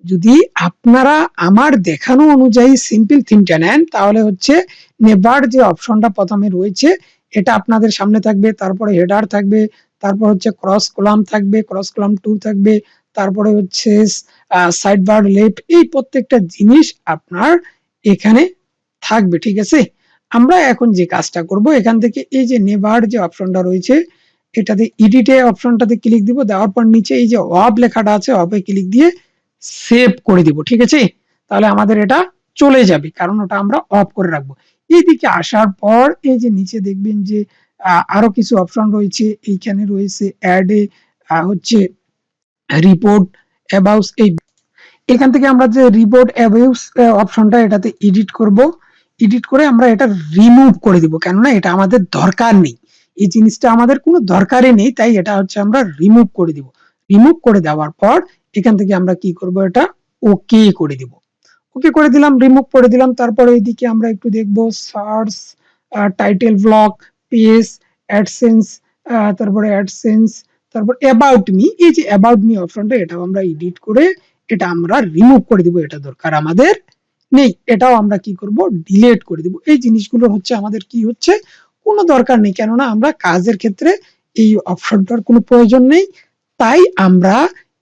S1: যদি আপনারা আমার দেখানো অনুযায়ী সিম্পল থিমটা নেন, তাহলে হচ্ছে নেভার যে অপশনটা প্রথমে রয়েছে এটা আপনাদের সামনে থাকবে, তারপরে হেডার থাকবে, তারপর হচ্ছে ক্রস কলাম থাকবে, ক্রস কলাম 2 থাকবে, তারপরে হচ্ছে সাইড বার লেফট, এই প্রত্যেকটা জিনিস আপনার এখানে থাকবে। ঠিক আছে, আমরা এখন যে কাজটা করব এখান থেকে এই যে নেভার যে অপশনটা রয়েছে এটাতে এডিটে অপশনটাতে ক্লিক দিব, দেওয়ার পর নিচে এই যে অফ লেখাটা আছে অফে ক্লিক দিয়ে সেভ করে দিব। ঠিক আছে, তাহলে আমাদের এটা চলে যাবে কারণ ওটা আমরা অফ করে রাখবো। এইদিকে আসার পর এই যে নিচে দেখবেন যে আরো কিছু অপশন রয়েছে, এইখানে রয়েছে অ্যাড এ হচ্ছে রিপোর্ট অ্যাবাউট, এই এখান থেকে আমরা যে রিপোর্ট অ্যাবাউট অপশনটা এটাতে এডিট করব, এডিট করে আমরা এটা রিমুভ করে দিব, কেননা এটা আমাদের দরকার নেই, এই জিনিসটা আমাদের কোনো দরকারই নেই, তাই এটা হচ্ছে আমরা রিমুভ করে দিব। রিমুভ করে দেওয়ার পর এখান থেকে আমরা কি করব, এটা ওকে করে দিব। ওকে করে দিলাম, রিমুভ করে দিলাম। তারপরে এইদিকে আমরা একটু দেখব search, title block, page, AdSense, তারপরে অ্যাডসেন্স, তারপর অ্যাবাউট মি, এই যে অ্যাবাউট মি অপশনটা এটাও আমরা এডিট করে এটা আমরা রিমুভ করে দিব, এটা দরকার আমাদের নেই, এটাও আমরা কি করব, ডিলিট করে দিব। এই জিনিসগুলো হচ্ছে আমাদের কি হচ্ছে, কোনো দরকার নেই, কেননা আমরা কাজের ক্ষেত্রে এই অপশনটার কোনো প্রয়োজন নেই, তাই আমরা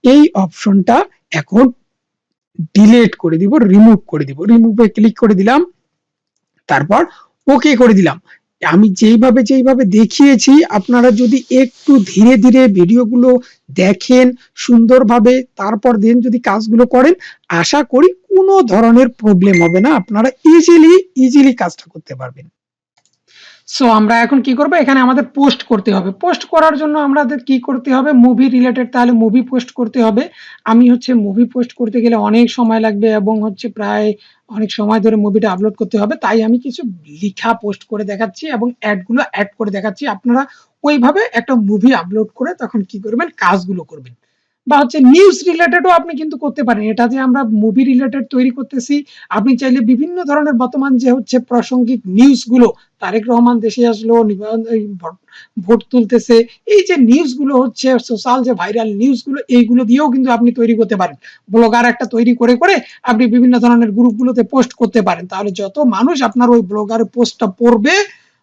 S1: এই অপশনটা এখন ডিলিট করে দিব, রিমুভ করে দিব। রিমুভে ক্লিক করে দিলাম, তারপর ওকে করে দিলাম। আমি যেইভাবে দেখিয়েছি আপনারা যদি একটু ধীরে ধীরে ভিডিওগুলো দেখেন সুন্দরভাবে, তারপর দেন যদি কাজগুলো করেন, আশা করি কোনো ধরনের প্রবলেম হবে না, আপনারা ইজিলি কাজটা করতে পারবেন। সো আমরা এখন কি করব, এখানে আমাদের পোস্ট করতে হবে। পোস্ট করার জন্য আমাদের কি করতে হবে, মুভি রিলেটেড, তাহলে মুভি পোস্ট করতে হবে। আমি হচ্ছে মুভি পোস্ট করতে গেলে অনেক সময় লাগবে এবং হচ্ছে প্রায় অনেক সময় ধরে মুভিটা আপলোড করতে হবে, তাই আমি কিছু লিখা পোস্ট করে দেখাচ্ছি এবং অ্যাডগুলো অ্যাড করে দেখাচ্ছি। আপনারা ওইভাবে একটা মুভি আপলোড করে তখন কি করবেন, কাজগুলো করবেন। বা হচ্ছে নিউজ রিলেটেডও আপনি কিন্তু করতে পারেন, এটা যে আমরা মুভি রিলেটেড তৈরি করতেছি, আপনি চাইলে বিভিন্ন ধরনের বর্তমান যে হচ্ছে প্রাসঙ্গিক নিউজগুলো, তারেক রহমান দেশে আসলো, ভোট তুলতেছে, এই যে নিউজগুলো হচ্ছে সোশ্যাল যে ভাইরাল নিউজগুলো, এইগুলো দিয়েও কিন্তু আপনি তৈরি করতে পারেন। ব্লগার একটা তৈরি করে করে আপনি বিভিন্ন ধরনের গ্রুপগুলোতে পোস্ট করতে পারেন, তাহলে যত মানুষ আপনার ওই ব্লগারের পোস্টটা পড়বে,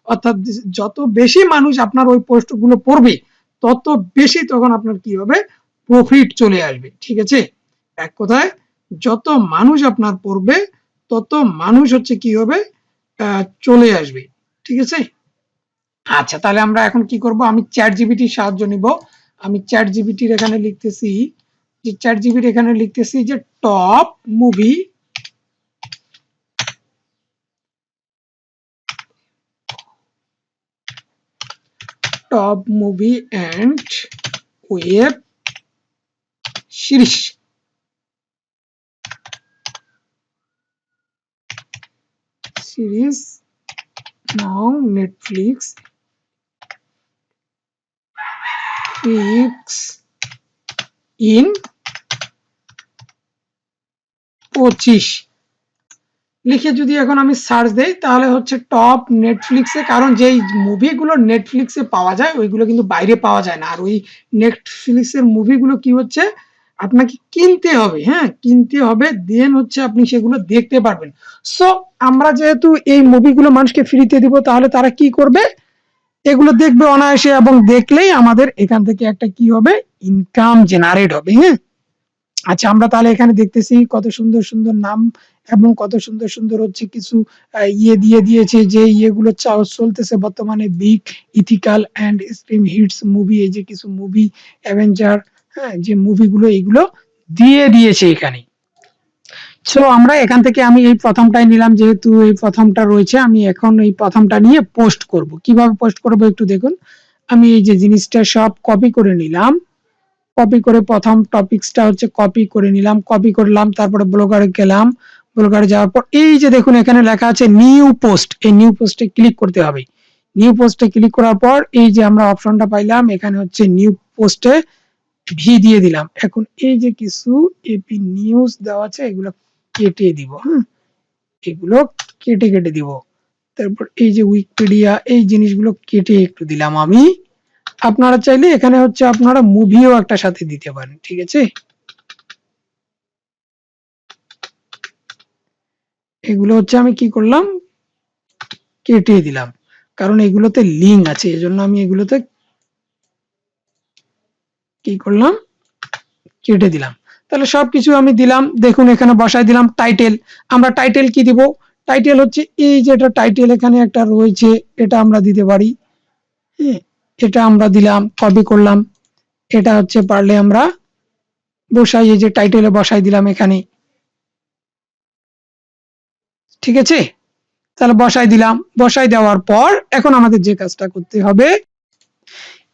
S1: অর্থাৎ যত বেশি মানুষ আপনার ওই পোস্টগুলো পড়বে, তত বেশি তখন আপনার কি হবে, প্রফিট চলে আসবে। ঠিক আছে, এক কথায় যত মানুষ আপনার পড়বে তত মানুষ হচ্ছে কি হবে, চলে আসবে। ঠিক আছে, আচ্ছা তাহলে আমরা এখন কি করব, আমি চ্যাট জিপিটির সাহায্য নিব। আমি চ্যাট জিপিটির এখানে লিখতেছি যে চ্যাট জিপিটির এখানে লিখতেছি যে top movie and web series now Netflix in 25 লিখে যদি এখন আমি সার্চ দেই, তাহলে হচ্ছে টপ নেটফ্লিক্সে, কারণ যেই মুভিগুলো নেটফ্লিক্সে পাওয়া যায় ওইগুলো কিন্তু বাইরে পাওয়া যায় না, আর ওই নেটফ্লিক্সের মুভিগুলো কি হচ্ছে, আপনাকে কিনতে হবে, হ্যাঁ কিনতে হবে, দেন হচ্ছে আপনি সেগুলো দেখতে পারবেন। সো আমরা যেহেতু এই মুভিগুলো মানুষকে ফ্রিতে দিব, তাহলে তারা কি করবে, এগুলো দেখবে অনায়াসে, এবং দেখলেই আমাদের এখান থেকে একটা কি হবে, ইনকাম জেনারেট হবে। হ্যাঁ, আচ্ছা আমরা তাহলে এখানে দেখতেছি কত সুন্দর সুন্দর নাম এবং কত সুন্দর সুন্দর হচ্ছে কিছু ইয়ে দিয়ে দিয়েছে, যে ইয়েগুলো চলতেছে বর্তমানে, big ethical and stream hits movie, এই যে কিছু মুভি, অ্যাভেঞ্জার, হ্যাঁ যে মুভিগুলো এইগুলো দিয়ে দিয়েছে এখানে। সো আমরা এখান থেকে আমি এই প্রথমটাই নিলাম, যেহেতু এই প্রথমটা রয়েছে, আমি এখন এই প্রথমটা নিয়ে পোস্ট করব। কিভাবে পোস্ট করব একটু দেখুন, আমি এই যে জিনিসটা সব কপি করে নিলাম, কপি করে প্রথম টপিকসটা হচ্ছে কপি করে নিলাম, কপি করলাম, তারপরে ব্লগারে গেলাম, ব্লগারে যাওয়ার পর এই যে দেখুন এখানে লেখা আছে নিউ পোস্ট, এই নিউ পোস্টে ক্লিক করতে হবে। নিউ পোস্টে ক্লিক করার পর এই যে আমরা অপশনটা পাইলাম, এখানে হচ্ছে নিউ পোস্টে ভি দিয়ে দিলাম। এখন এই যে কিছু এপি নিউজ দেওয়া আছে এগুলো কেটে দিব, হ্যাঁ এগুলো কেটে কেটে দিব। তারপর এই যে উইকিপিডিয়া, এই জিনিসগুলো কেটে একটু দিলাম আমি। আপনারা চাইলে এখানে হচ্ছে আপনারা মুভিও একটা সাথে দিতে পারেন। ঠিক আছে, এগুলো হচ্ছে আমি কি করলাম, কেটে দিলাম, কারণ এগুলোতে লিঙ্ক আছে, এজন্য আমি এগুলোতে কি করলাম, কেটে দিলাম। তাহলে সবকিছু আমি দিলাম, দেখুন এখানে বসাই দিলাম টাইটেল। আমরা টাইটেল কি দিব, টাইটেল হচ্ছে এই যেটা টাইটেল এখানে একটা রয়েছে, এটা আমরা দিতে পারি। হ্যাঁ, এটা আমরা দিলাম, কপি করলাম, এটা হচ্ছে পারলে আমরা বসাই, এই যে টাইটেলে বসাই দিলাম এখানে, ঠিক আছে। তাহলে বসাই দিলাম, বসাই দেওয়ার পর এখন আমাদের যে কাজটা করতে হবে,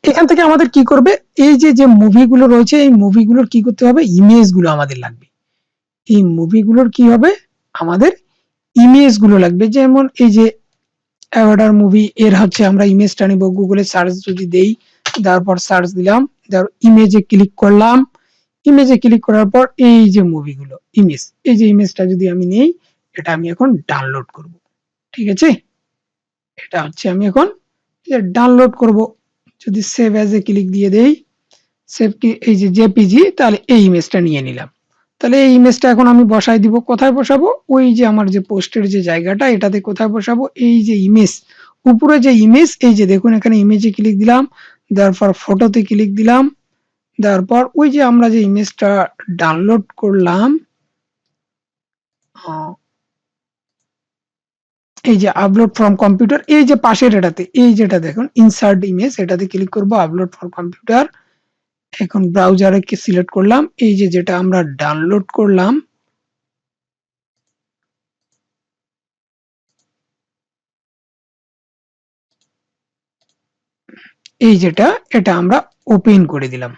S1: এখান থেকে আমাদের কি করবে, এই যে যে মুভিগুলো রয়েছে এই মুভিগুলোর কি করতে হবে, ইমেজগুলো আমাদের লাগবে। এই মুভিগুলোর কি হবে, আমাদের ইমেজগুলো লাগবে। যেমন এই যে অ্যাভাটার মুভি, এর হচ্ছে আমরা ইমেজটা নিব, গুগলে সার্চ যদি দেই, তারপর সার্চ দিলাম, ইমেজে ক্লিক করলাম, ইমেজে ক্লিক করার পর এই যে মুভিগুলো ইমেজ, এই যে ইমেজটা যদি আমি নেই, এটা আমি এখন ডাউনলোড করব, ঠিক আছে। এটা হচ্ছে আমি এখন ডাউনলোড করব, যদি সেভ অ্যাজ এ ক্লিক দিয়ে দেই, সেভ কি এই যে জেপিজি, তাহলে এই ইমেজটা নিয়ে নিলাম। তাহলে এই ইমেজটা এখন আমি বসাই দিব, কোথায় বসাবো, ওই যে আমার যে পোস্টের যে জায়গাটা, এটাতে কোথায় বসাবো, এই যে ইমেজ, উপরে যে ইমেজ, এই যে দেখুন এখানে ইমেজে ক্লিক দিলাম, তারপর ফটোতে ক্লিক দিলাম, তারপর ওই যে আমরা যে ইমেজটা ডাউনলোড করলাম, এই যে আপলোড ফ্রম কম্পিউটার, এই যে পাশের এটাতে, এই যেটা দেখুন ইনসার্ট ইমেজ, এটাতে ক্লিক করব, আপলোড ফর কম্পিউটার। এখন ব্রাউজারে কি সিলেক্ট করলাম, এই যে যেটা আমরা ডাউনলোড করলাম, এই যেটা, এটা আমরা ওপেন করে দিলাম।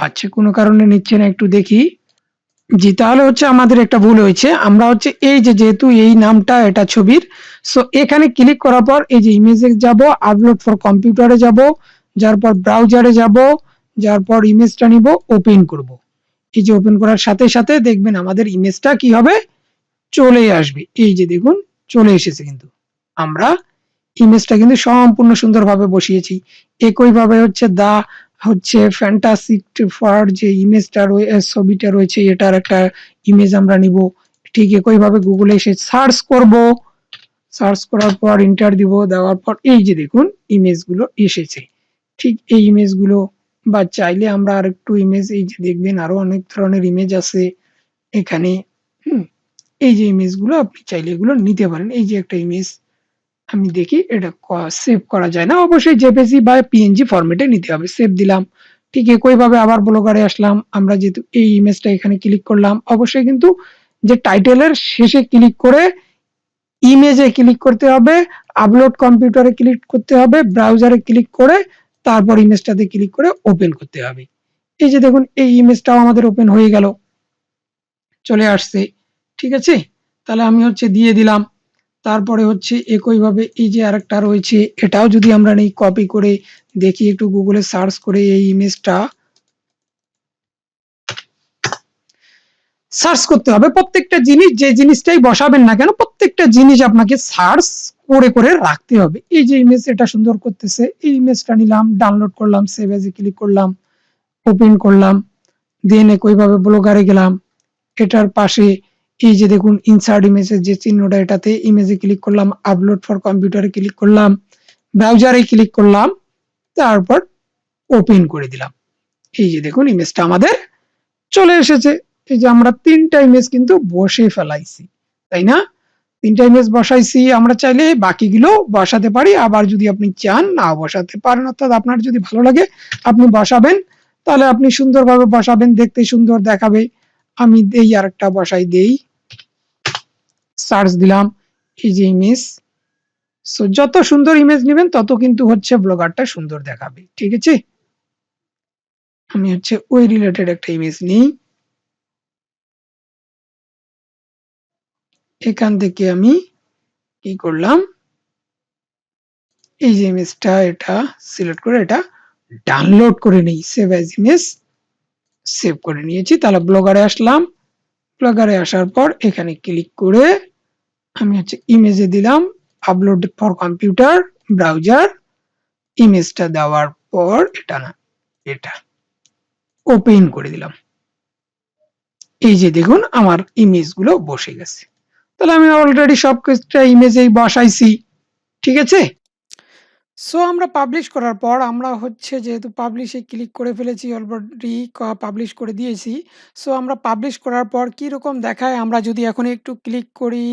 S1: আচ্ছা, কোনো কারণে নিচ্ছে না, একটু দেখি। জি, তাহলে হচ্ছে আমাদের একটা ভুল হয়েছে, আমরা হচ্ছে এই যে যেহেতু এই নামটা এটা ছবির, সো এখানে ক্লিক করার পর এই যে ইমেজে যাব, আপলোড ফর কম্পিউটারে যাব, যার পর ব্রাউজারে যাব, যার পর ইমেজটা নিব, ওপেন করব। এই যে ওপেন করার সাথে সাথে দেখবেন আমাদের ইমেজটা কি হবে, চলে আসবে। এই যে দেখুন চলে এসেছে, কিন্তু আমরা ইমেজটা কিন্তু সম্পূর্ণ সুন্দরভাবে বসিয়েছি। একইভাবে হচ্ছে হচ্ছে ফ্যান্টাসিক ফর যে ইমেজটা ছবিটা রয়েছে, এটার একটা ইমেজ আমরা নিব। ঠিক একইভাবে গুগলে এসে সার্চ করব, সার্চ করার পর এন্টার দিব, দেওয়ার পর এই যে দেখুন ইমেজগুলো এসেছে। ঠিক এই ইমেজগুলো, বা চাইলে আমরা আরেকটু ইমেজ, এই যে দেখবেন আরো অনেক ধরনের ইমেজ আছে এখানে। হুম, এই যে ইমেজগুলো আপনি চাইলে এগুলো নিতে পারেন। এই যে একটা ইমেজ আমি দেখি, এটা সেভ করা যায় না, অবশ্যই জেপিজি বা পিএনজি ফরম্যাটে নিতে হবে। সেভ দিলাম। ঠিক একইভাবে আবার ব্লগারে আসলাম, আমরা যেহেতু এই ইমেজটা এখানে ক্লিক করলাম, অবশ্যই কিন্তু যে টাইটেলের শেষে ক্লিক করে ইমেজে ক্লিক করতে হবে, আপলোড কম্পিউটারে ক্লিক করতে হবে, ব্রাউজারে ক্লিক করে তারপর ইমেজটাতে ক্লিক করে ওপেন করতে হবে। এই যে দেখুন এই ইমেজটাও আমাদের ওপেন হয়ে গেল, চলে আসছে, ঠিক আছে। তাহলে আমি হচ্ছে দিয়ে দিলাম। তারপরে হচ্ছে একইভাবে এই যে আরেকটা রয়েছে, এটাও যদি আমরা নেই, কপি করে দেখি, একটু গুগলে সার্চ করে এই ইমেজটা সার্চ করতে হবে। প্রত্যেকটা জিনিস, যে জিনিসটাই বসাবেন না কেন, প্রত্যেকটা জিনিস আপনাকে সার্চ করে করে রাখতে হবে। এই যে ইমেজ, এটা সুন্দর করতেছে, এই ইমেজটা নিলাম, ডাউনলোড করলাম, সেভ এজে ক্লিক করলাম, ওপেন করলাম, দেন একইভাবে ব্লগারে গেলাম, এটার পাশে এই যে দেখুন ইনসার্ট ইমেজের যে চিহ্নটা, এটাতে ইমেজে ক্লিক করলাম, আপলোড ফর কম্পিউটারে ক্লিক করলাম, ব্রাউজারে ক্লিক করলাম, তারপর ওপেন করে দিলাম। এই যে দেখুন ইমেজটা আমাদের চলে এসেছে। এই যে আমরা ৩টা ইমেজ কিন্তু বসে ফেলাইছি, তাই না? ৩টা ইমেজ বসাইছি, আমরা চাইলে বাকিগুলো বসাতে পারি, আবার যদি আপনি চান নাও বসাতে পারেন, অর্থাৎ আপনার যদি ভালো লাগে আপনি বসাবেন, তাহলে আপনি সুন্দরভাবে বসাবেন, দেখতে সুন্দর দেখাবে। আমি দেই আরেকটা বসাই দেই, সার্চ দিলাম, এই যে ইমেজ। সো যত সুন্দর ইমেজ নেবেন তত কিন্তু হচ্ছে ব্লগারটা সুন্দর দেখাবে, ঠিক আছে। আমি হচ্ছে ওই রিলেটেড একটা ইমেজ নিই, এখান থেকে আমি কি করলাম, এই যে ইমেজটা, এটা সিলেক্ট করে এটা ডাউনলোড করে নেই, সেভ অ্যাজ ইমেজ, সেভ করে নিয়েছি। তাহলে ব্লগারে আসলাম, ব্লগারে আসার পর এখানে ক্লিক করে আমি হচ্ছে ইমেজে দিলাম, আপলোড ফর কম্পিউটার, ব্রাউজার, ইমেজটা দেওয়ার পর এটা না, এটা ওপেন করে দিলাম। এই যে দেখুন আমার ইমেজগুলো বসে গেছে। তাহলে আমি অলরেডি সবকিছুটা ইমেজেই বসাইছি। ঠিক আছে? সো আমরা পাবলিশ করার পর আমরা হচ্ছে যেহেতু পাবলিশে ক্লিক করে ফেলেছি অলরেডি পাবলিশ করে দিয়েছি। সো আমরা পাবলিশ করার পর কিরকম দেখায় আমরা যদি এখন একটু ক্লিক করি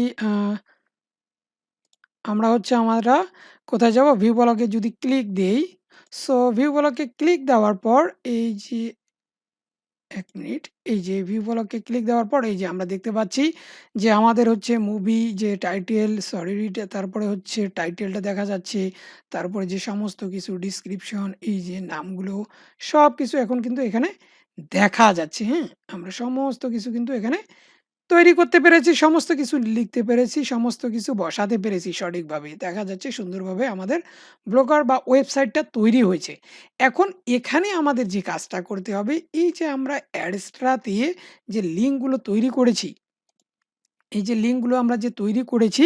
S1: আমরা হচ্ছে আমরা কোথায় যাব? ভিউ ব্লগে যদি ক্লিক দেই, সো ভিউ ব্লগে ক্লিক দেওয়ার পর এই যে ১ মিনিট। এই যে ভিউ ব্লকে ক্লিক দেওয়ার পর এই যে আমরা দেখতে পাচ্ছি যে আমাদের হচ্ছে মুভি যে টাইটেল তারপরে হচ্ছে টাইটেলটা দেখা যাচ্ছে। তারপরে যে সমস্ত কিছু ডেসক্রিপশন এই যে নামগুলো সবকিছু এখন কিন্তু এখানে দেখা যাচ্ছে, হ্যাঁ? আমরা সমস্ত কিছু কিন্তু এখানে তৈরি করতে পেরেছি, সমস্ত কিছু লিখতে পেরেছি, সমস্ত কিছু বসাতে পেরেছি সঠিকভাবে। দেখা যাচ্ছে সুন্দরভাবে আমাদের ব্লগার বা ওয়েবসাইটটা তৈরি হয়েছে। এখন এখানে আমাদের যে কাজটা করতে হবে, এই যে আমরা অ্যাডস্ট্রা দিয়ে যে লিঙ্কগুলো তৈরি করেছি, এই যে লিঙ্কগুলো আমরা যে তৈরি করেছি,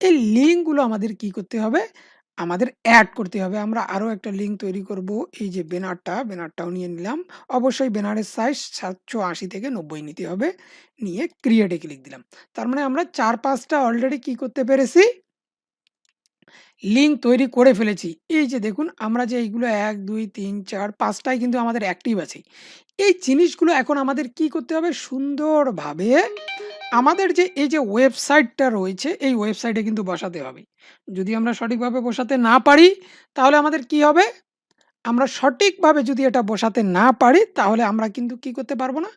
S1: এই লিঙ্কগুলো আমাদের কি করতে হবে? আমাদের এড করতে হবে। আমরা আরো একটা লিঙ্ক তৈরি করব। এই যে ব্যানারটাও নিয়ে নিলাম। অবশ্যই ব্যানারের সাইজ ৭৮০ থেকে ৯০ নিতে হবে। নিয়ে ক্রিয়েট এ ক্লিক দিলাম। তার মানে আমরা ৪-৫ টা অলরেডি কি করতে পেরেছি? লিঙ্ক তৈরি করে ফেলেছি। এই যে দেখুন আমরা যে এইগুলো ১, ২, ৩, ৪, ৫ টাই কিন্তু আমাদের অ্যাক্টিভ আছে। এই জিনিসগুলো এখন আমাদের কি করতে হবে? সুন্দরভাবে আমাদের যে এই যে ওয়েবসাইটটা রয়েছে, এই ওয়েবসাইটে কিন্তু বসাতে হবে। যদি আমরা সঠিকভাবে বসাতে না পারি, তাহলে আমাদের কি হবে? আমরা সঠিকভাবে যদি এটা বসাতে না পারি, তাহলে আমরা কিন্তু কি করতে পারবো না?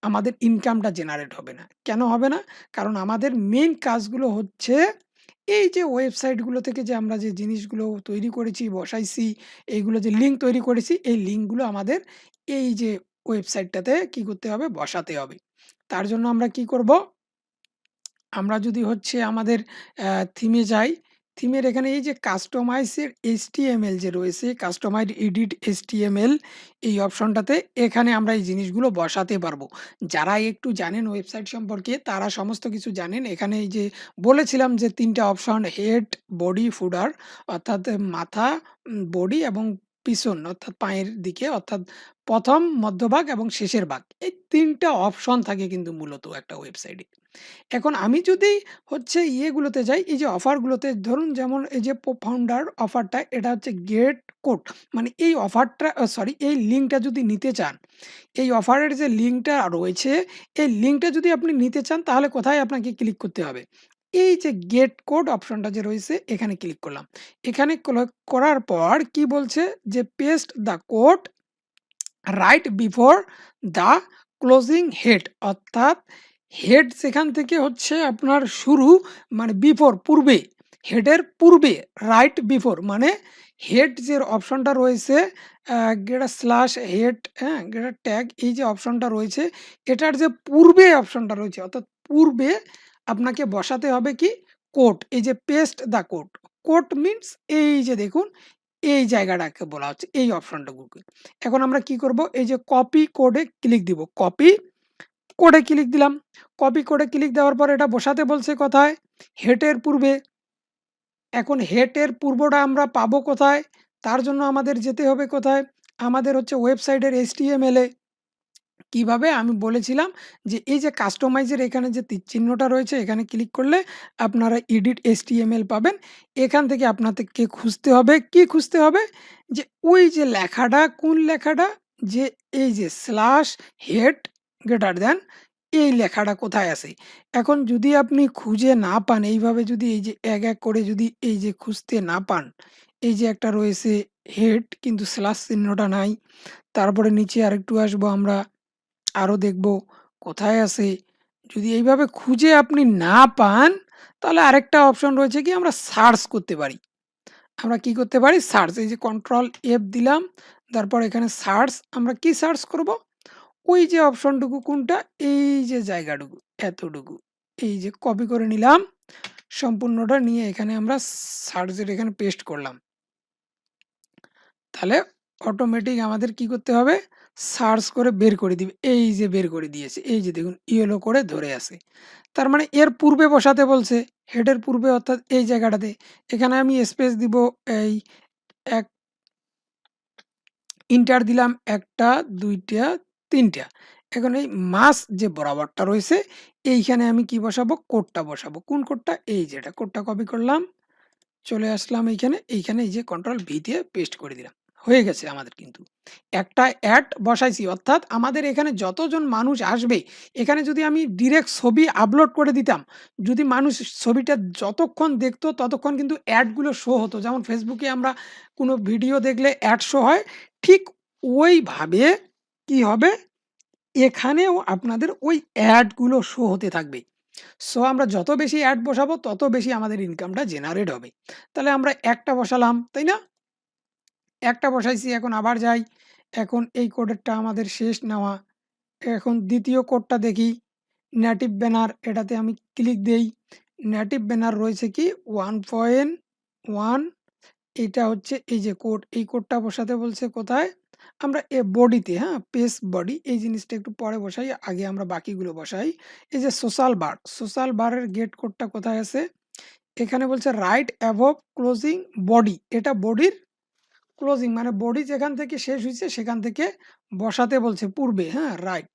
S1: আমাদের ইনকামটা জেনারেট হবে না। কেন হবে না? কারণ আমাদের মেইন কাজগুলো হচ্ছে এই যে ওয়েবসাইটগুলো থেকে যে আমরা যে জিনিসগুলো তৈরি করেছি, বসাইছি, এইগুলো যে লিঙ্ক তৈরি করেছি, এই লিঙ্কগুলো আমাদের এই যে ওয়েবসাইটটাতে কি করতে হবে? বসাতে হবে। তার জন্য আমরা কি করব? আমরা যদি হচ্ছে আমাদের থিমে যাই, থিমের এখানে এই যে কাস্টমাইজ এর HTML যে রয়েছে, কাস্টমাইজ এডিট HTML এই অপশনটাতে এখানে আমরা এই জিনিসগুলো বসাতে পারবো। যারা একটু জানেন ওয়েবসাইট সম্পর্কে তারা সমস্ত কিছু জানেন। এখানে এই যে বলেছিলাম যে ৩ টা অপশন হেড, বডি, ফুডার অর্থাৎ মাথা, বডি এবং পিছন অর্থাৎ পায়ের দিকে অর্থাৎ ১ম, মধ্যভাগ এবং শেষের ভাগ। এই ৩ টা অপশন থাকে কিন্তু মূলত একটা ওয়েবসাইটে। এখন আমি যদি হচ্ছে ইয়েগুলোতে যাই, এই যে অফারগুলোতে ধরুন যেমন এই যে ফাউন্ডার অফারটা এটা হচ্ছে গেট কোড মানে এই অফারটা সরি এই লিঙ্কটা যদি নিতে চান, এই অফারের যে লিঙ্কটা রয়েছে, এই লিঙ্কটা যদি আপনি নিতে চান তাহলে কোথায় আপনাকে ক্লিক করতে হবে? এই যে গেট কোড অপশনটা যে রয়েছে এখানে ক্লিক করলাম। এখানে করার পর কি বলছে যে paste the code right before the closing head অর্থাৎ হেড যেখান থেকে হচ্ছে আপনার শুরু মানে বিফোর পূর্বে হেডের পূর্বে রাইট বিফোর মানে হেড যে অপশনটা রয়েছে গেটা স্ল্যাশ হেড হ্যাঁ গেটা ট্যাগ এই যে অপশনটা রয়েছে এটার যে পূর্বে অপশনটা রয়েছে অর্থাৎ পূর্বে আপনাকে বসাতে হবে কি কোড এই যে paste the code code means এই যে দেখুন এই জায়গাটাকে বলা হচ্ছে এই অপশনটাকে এখন আমরা কি করব? এই যে কপি কোডে ক্লিক দিব। কপি কোডে ক্লিক দিলাম। কপি কোডে ক্লিক দেওয়ার পর এটা বসাতে বলছে কোথায়? হেডের পূর্বে। এখন হেডের পূর্বটা আমরা পাবো কোথায়? তার জন্য আমাদের যেতে হবে কোথায়? আমাদের হচ্ছে ওয়েবসাইটের HTML এ। কিভাবে? আমি বলেছিলাম যে এই যে কাস্টমাইজ এর এখানে যে তীর চিহ্নটা রয়েছে এখানে ক্লিক করলে আপনারা এডিট HTML পাবেন। এখান থেকে আপনাদেরকে খুঁজতে হবে, কি খুঁজতে হবে? যে ওই যে লেখাটা কোন লেখাটা? যে এই যে স্ল্যাশ হেড গ্রেটার দ্যান এই লেখাটা কোথায় আছে? এখন যদি আপনি খুঁজে না পান এইভাবে যদি এই যে এক করে যদি এই যে খুঁজতে না পান, এই যে একটা রয়েছে হেড কিন্তু স্ল্যাশ চিহ্নটা নাই। তারপরে নিচে আরেকটু আসবো আমরা। আরো দেখব কোথায় আছে। যদি এইভাবে খুঁজে আপনি না পান, তাহলে আরেকটা অপশন রয়েছে কি আমরা সার্চ করতে পারি। আমরা কি করতে পারি? সার্চ এই যে কন্ট্রোল F দিলাম। তারপর এখানে সার্চ আমরা কি সার্চ করব? ওই যে অপশনটুকু কোনটা? এই যে জায়গাটুকু, এতটুকু। এই যে কপি করে নিলাম। সম্পূর্ণটা নিয়ে এখানে আমরা সার্চের এখানে পেস্ট করলাম। তাহলে অটোমেটিক আমাদের কি করতে হবে? সার্চ করে বের করে দিবে। এই যে বের করে দিয়েছে। এই যে দেখুন ইয়েলো করে ধরে আছে। তার মানে এর পূর্বে বসাতে বলছে। হেডের পূর্বে অর্থাৎ এই জায়গাটাতে। এখানে আমি স্পেস দিব এই এক এন্টার দিলাম ১ টা ২ টা 3 টা। এখন এই মাঝ যে বরাবরটা রয়েছে এইখানে আমি কি বসাবো? কোডটা বসাবো। কোন কোডটা? এই যে এটা কোডটা কপি করলাম। চলে আসলাম এইখানে, এইখানে এই যে কন্ট্রোল ভি দিয়ে পেস্ট করে দিলাম। হয়ে গেছে আমাদের কিন্তু। একটা অ্যাড বসাইছি অর্থাৎ আমাদের এখানে যতজন মানুষ আসবে, এখানে যদি আমি ডিরেক্ট ছবি আপলোড করে দিতাম, যদি মানুষ ছবিটা যতক্ষণ দেখতো ততক্ষণ কিন্তু অ্যাডগুলো শো হতো। যেমন ফেসবুকে আমরা কোনো ভিডিও দেখলে অ্যাড শো হয়, ঠিক ওইভাবে কি হবে? এখানেও আপনাদের ওই অ্যাডগুলো শো হতে থাকবে। সো আমরা যত বেশি অ্যাড বসাবো তত বেশি আমাদের ইনকামটা জেনারেট হবে। তাহলে আমরা একটা বসালাম, তাই না? একটা বসাইছি এখন আবার যাই। এখন এই কোডেরটা আমাদের শেষ নেওয়া। এখন ২য় কোডটা দেখি। নেটিভ ব্যানার এটাতে আমি ক্লিক দেই। নেটিভ ব্যানার রয়েছে কি 1.1 এটা হচ্ছে এই যে কোড, এই কোডটা বসাতে বলছে কোথায়? আমরা বডিতে, হ্যাঁ? পেজ বডি এই জিনিসটা একটু পরে বসাই। আগে আমরা বাকিগুলো বসাই। এই যে সোশ্যাল বার, সোশ্যাল বারের গেট কোডটা কোথায় আছে? এখানে বলছে রাইট অ্যাবভ ক্লোজিং বডি। এটা বডির ক্লোজিং মানে বডি যেখান থেকে শেষ হইছে সেখান থেকে বসাতে বলছে পূর্বে, হ্যাঁ? রাইট।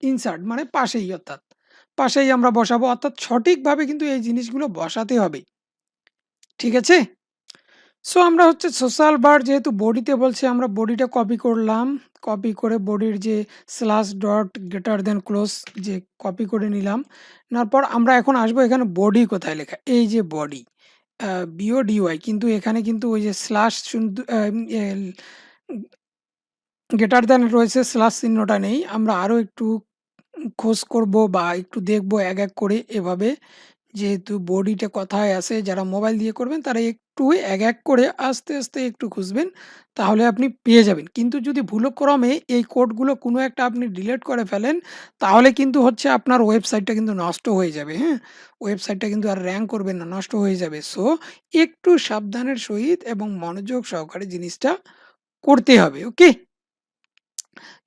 S1: ইনসার্ট মানে পাশেই অর্থাৎ। পাশেই আমরা বসাবো অর্থাৎ সঠিকভাবে কিন্তু এই জিনিসগুলো বসাতে হবে। ঠিক আছে? সো আমরা হচ্ছে সোশ্যাল বার যেহেতু বডিতে বলছে আমরা বডিটা কপি করলাম। কপি করে বডির যে slash dot greater than close যে কপি করে নিলাম। নেওয়ার পর আমরা এখন আসবো এখানে বডি কোথায় লেখা? এই যে বডি। BODY কিন্তু এখানে কিন্তু ওই যে স্ল্যাশ গ্রেটার দ্যান রয়েছে স্ল্যাশ চিহ্নটা নেই। আমরা আরো একটু খোঁজ করব বা একটু দেখব এক করে এভাবে। যেহেতু বডিটা কথায় আছে যারা মোবাইল দিয়ে করবেন তারা একটু এক করে আস্তে একটু খুঁজবেন। তাহলে আপনি পেয়ে যাবেন। কিন্তু যদি ভুলক্রমে এই কোডগুলো কোনো একটা আপনি ডিলিট করে ফেলেন তাহলে কিন্তু হচ্ছে আপনার ওয়েবসাইটটা কিন্তু নষ্ট হয়ে যাবে, হ্যাঁ? ওয়েবসাইটটা কিন্তু আর র‍্যাংক করবে না, নষ্ট হয়ে যাবে। সো একটু সাবধানের সহিত এবং মনোযোগ সহকারে জিনিসটা করতে হবে। ওকে?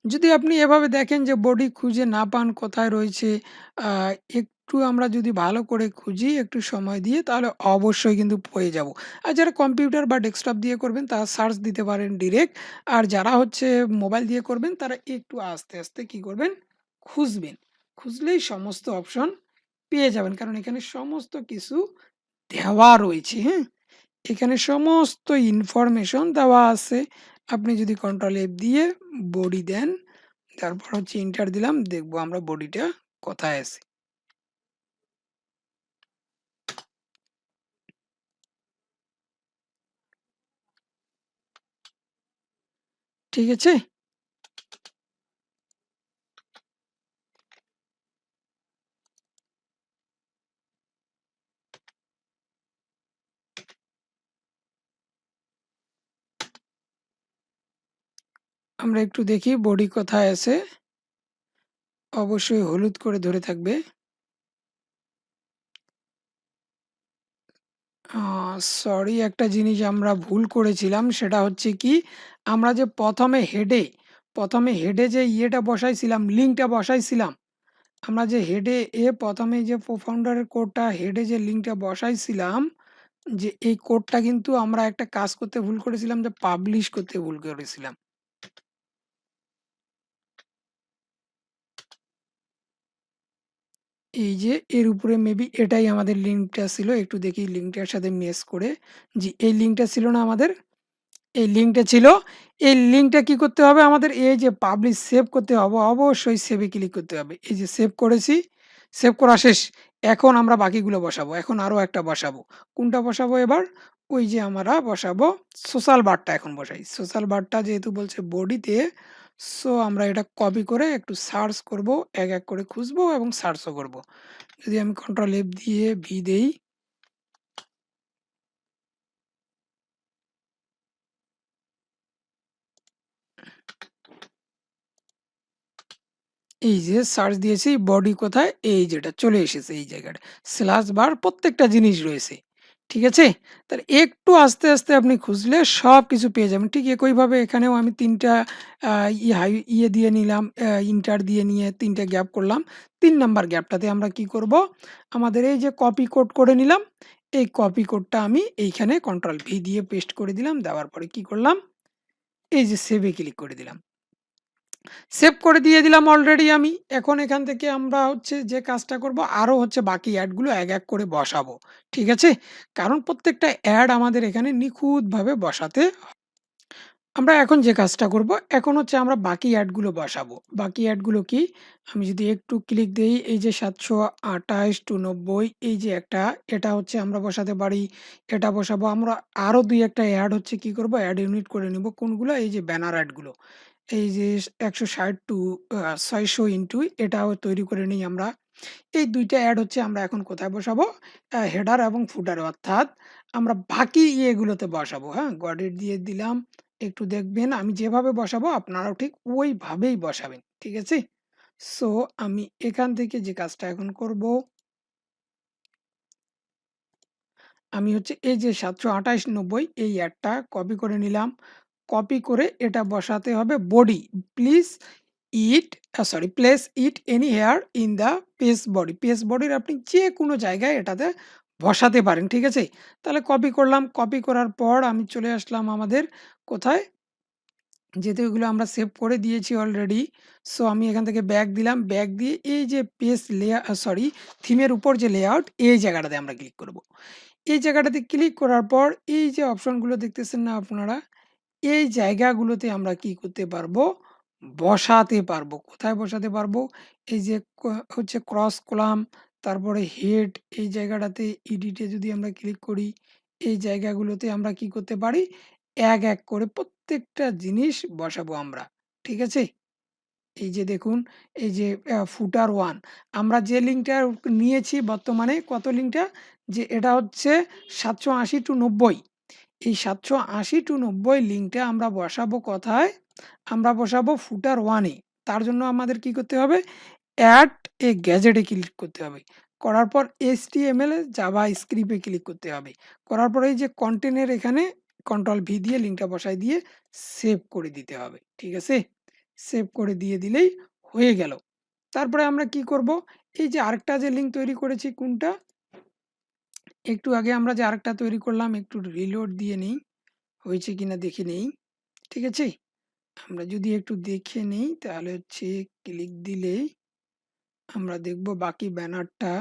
S1: যদি আপনি এভাবে দেখেন যে বডি খুঁজে না পান কোথায় রয়েছে, আ একটু আমরা যদি ভালো করে খুঁজি একটু সময় দিয়ে তাহলে অবশ্যই কিন্তু পেয়ে যাব। আর যারা কম্পিউটার বা ডেস্কটপ দিয়ে করবেন তারা সার্চ দিতে পারেন ডিরেক্ট। আর যারা হচ্ছে মোবাইল দিয়ে করবেন তারা একটু আস্তে কি করবেন? খুঁজবেন। খুঁজলেই সমস্ত অপশন পেয়ে যাবেন। কারণ এখানে সমস্ত কিছু দেওয়া রয়েছে, হ্যাঁ? এখানে সমস্ত ইনফরমেশন দেওয়া আছে। আপনি যদি কন্ট্রোল F দিয়ে বডি দেন, তারপর হচ্ছে এন্টার দিলাম, দেখব আমরা বডিটা কোথায় আছে। ঠিক আছে? আমরা একটু দেখি বডি কোথায় আছে। অবশ্যই হলুদ করে ধরে থাকবে। আ সরি একটা জিনিস আমরা ভুল করেছিলাম সেটা হচ্ছে কি আমরা যে ১ম এ হেডে যে ইয়েটা বসাইছিলাম, লিঙ্কটা বসাইছিলাম। আমরা যে হেডে ১ম এ যে co-founder এর কোডটা হেডে যে লিঙ্কটা বসাইছিলাম, যে এই কোডটা কিন্তু আমরা একটা কাজ করতে ভুল করেছিলাম যে পাবলিশ করতে ভুল করেছিলাম। এই যে এর উপরে মেবি এটাই আমাদের লিঙ্কটা ছিল। একটু দেখি লিঙ্কটার সাথে ম্যাচ করে। জি, এই লিঙ্কটা ছিল না আমাদের? এই লিঙ্কটা ছিল। এই লিঙ্কটা কি করতে হবে আমাদের? এই যে পাবলিশ সেভ করতে হবে। অবশ্যই সেভ এ ক্লিক করতে হবে। এই যে সেভ করেছি। সেভ করা শেষ। এখন আমরা বাকিগুলো বসাবো। এখন আরো একটা বসাবো। কোনটা বসাবো এবার? ওই যে আমরা বসাবো সোশ্যাল বারটা এখন বসাই। সোশ্যাল বারটা যেহেতু বলছে বডিতে, সো আমরা এটা কপি করে একটু সার্চ করব। এক করে খুঁজবো এবং সার্চও করব। যদি আমি কন্ট্রোল F দিয়ে ভি দেই, এই যে সার্চ দিয়েছি বডি কোথায়? এই যে এটা চলে এসেছে এই জায়গাটা। স্ল্যাশ বার প্রত্যেকটা জিনিস রয়েছে। ঠিক আছে? তাহলে একটু আস্তে আপনি খুঁজলে সবকিছু পেয়ে যাবেন। ঠিক একইভাবে এখানেও আমি ৩ টা আ ইয়ে দিয়ে নিলাম, ইন্টার দিয়ে নিয়ে ৩ টা গ্যাপ করলাম। ৩ নাম্বার গ্যাপটাতে আমরা কি করব? আমাদের এই যে কপি কোড করে নিলাম, এই কপি কোডটা আমি এইখানে কন্ট্রোল ভি দিয়ে পেস্ট করে দিলাম। দেওয়ার পরে কি করলাম? এই যে সেভ এ ক্লিক করে দিলাম। সেভ করে দিয়ে দিলাম অলরেডি আমি। এখন এখান থেকে আমরা হচ্ছে যে কাজটা করব আরো হচ্ছে বাকি অ্যাডগুলো এক করে বসাবো। ঠিক আছে? কারণ প্রত্যেকটা অ্যাড আমাদের এখানে নিখুঁতভাবে বসাতে আমরা এখন যে কাজটা করব, এখন হচ্ছে আমরা বাকি অ্যাডগুলো বসাবো। বাকি অ্যাডগুলো কি? আমি যদি একটু ক্লিক দেই, এই যে ৭২৮ টু ৯০ এই যে একটা, এটা হচ্ছে আমরা বসাতে পারি। এটা বসাবো। আমরা আরো ২-১ টা অ্যাড হচ্ছে কি করব? অ্যাড ইউনিট করে নিব। কোনগুলো? এই যে ব্যানার অ্যাডগুলো। এই যে ১৬০ টু ৬০০ ইন্টু এটাও তৈরি করে নিই আমরা। এই ২ টা অ্যাড হচ্ছে আমরা এখন কোথায় বসাবো? হেডার এবং ফুটারে, অর্থাৎ আমরা বাকি ইয়েগুলোতে বসাবো, হ্যাঁ? গট ইট দিয়ে দিলাম। একটু দেখবেন আমি যেভাবে বসাবো আপনারাও ঠিক ওইভাবেই বসাবেন। ঠিক আছে? সো আমি এখান থেকে যে কাজটা এখন করব, আমি হচ্ছে এই যে ৭২৮-৯০ এই অ্যাডটা কপি করে নিলাম। কপি করে এটা বসাতে হবে body. Please it sorry place it any here in the page body. Page বডির আপনি যেকোনো জায়গায় এটাতে বসাতে পারেন। ঠিক আছে? তাহলে কপি করলাম। কপি করার পর আমি চলে আসলাম আমাদের কোথায়? যেহেতু এগুলো আমরা সেভ করে দিয়েছি অলরেডি। সো আমি এখান থেকে ব্যাক দিলাম। ব্যাক দিয়ে এই যে পেজ সরি থিমের উপর যে লেআউট এই জায়গাটাতে আমরা ক্লিক করব। এই জায়গাটাতে ক্লিক করার পর এই যে অপশনগুলো দেখতেছেন না আপনারা? এই জায়গাগুলোতে আমরা কি করতে পারবো? বসাতে পারবো। কোথায় বসাতে পারবো? এই যে হচ্ছে ক্রস কলাম, তারপরে হেড এই জায়গাটাতে এডিটে যদি আমরা ক্লিক করি, এই জায়গাগুলোতে আমরা কি করতে পারি? এক করে প্রত্যেকটা জিনিস বসাবো আমরা। ঠিক আছে? এই যে দেখুন, এই যে ফুটার 1 আমরা যে লিঙ্কটা নিয়েছি বর্তমানে কত লিঙ্কটা? যে এটা হচ্ছে ৭৮০ টু ৯০ এই ৭৮০ টু ৯০ লিঙ্কটা আমরা বসাবো কোথায়? আমরা বসাবো ফুটার 1 এ। তার জন্য আমাদের কি করতে হবে? এড এ গ্যাজেট এ ক্লিক করতে হবে। করার পর HTML এ জাভাস্ক্রিপ্ট এ ক্লিক করতে হবে। করার পরে এই যে কনটেন্ট এর এখানে কন্ট্রোল ভি দিয়ে লিঙ্কটা বসায় দিয়ে সেভ করে দিতে হবে। ঠিক আছে? সেভ করে দিয়ে দিলেই হয়ে গেল। তারপরে আমরা কি করব? এই যে আরেকটা যে লিঙ্ক তৈরি করেছি কোনটা? একটু আগে আমরা যে আরেকটা তৈরি করলাম একটু রিলোড দিয়ে নেই। হয়েছে কিনা দেখে নেই। ঠিক আছে? আমরা যদি একটু দেখে নেই তাহলে হচ্ছে ক্লিক দিলেই আমরা দেখব বাকি ব্যানারটা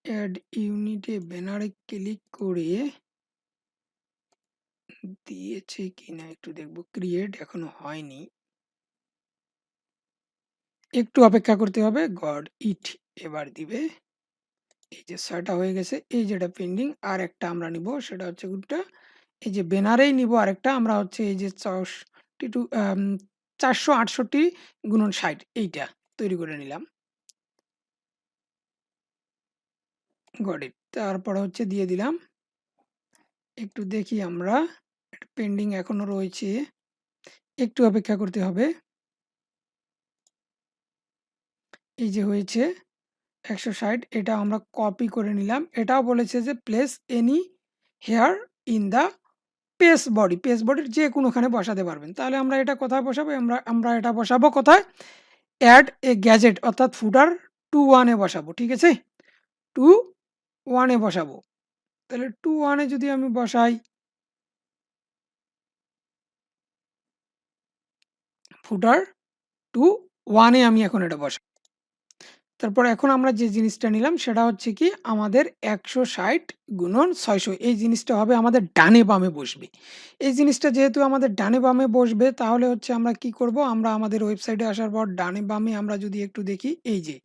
S1: অ্যাড ইউনিটে ব্যানারে ক্লিক করে দিয়েছে কিনা একটু দেখব। ক্রিয়েট এখনো হয়নি। একটু অপেক্ষা করতে হবে। গড ইট এবার দিবে। এই যে ৬ টা হয়ে গেছে। এই যেটা পেন্ডিং আরেকটা আমরা নিব সেটা হচ্ছে কোনটা? এই যে ব্যানারেই নিব আরেকটা আমরা হচ্ছে এই যে ৪৬৮ এইটা তৈরি করে নিলাম। Got it. তারপরে হচ্ছে দিয়ে দিলাম। একটু দেখি আমরা। এটা পেন্ডিং এখনো রয়েছে। একটু অপেক্ষা করতে হবে। এই যে হয়েছে ১৬০ এটা আমরা কপি করে নিলাম। এটাও বলেছে যে place any here in the page body. Page বডির যেকোনোখানে বসাতে পারবেন। তাহলে আমরা এটা কোথায় বসাবো? আমরা এটা বসাবো কোথায়? এড এ গ্যাজেট অর্থাৎ ফুটার 2-1 এ বসাবো। ঠিক আছে? 2-1 এ বসাবো। তাহলে 2-1 এ যদি আমি বসাই ফুটার 2-1 এ আমি এখন এটা বসাবো। তারপর এখন আমরা যে জিনিসটা নিলাম সেটা হচ্ছে কি আমাদের ১৬০ গুণন ৬০০ এই জিনিসটা হবে আমাদের ডানে বামে বসবে। এই জিনিসটা যেহেতু আমাদের ডানে বামে বসবে তাহলে হচ্ছে আমরা কি করব? আমরা আমাদের ওয়েবসাইটে আসার পর ডানে বামে আমরা যদি একটু দেখি এই যে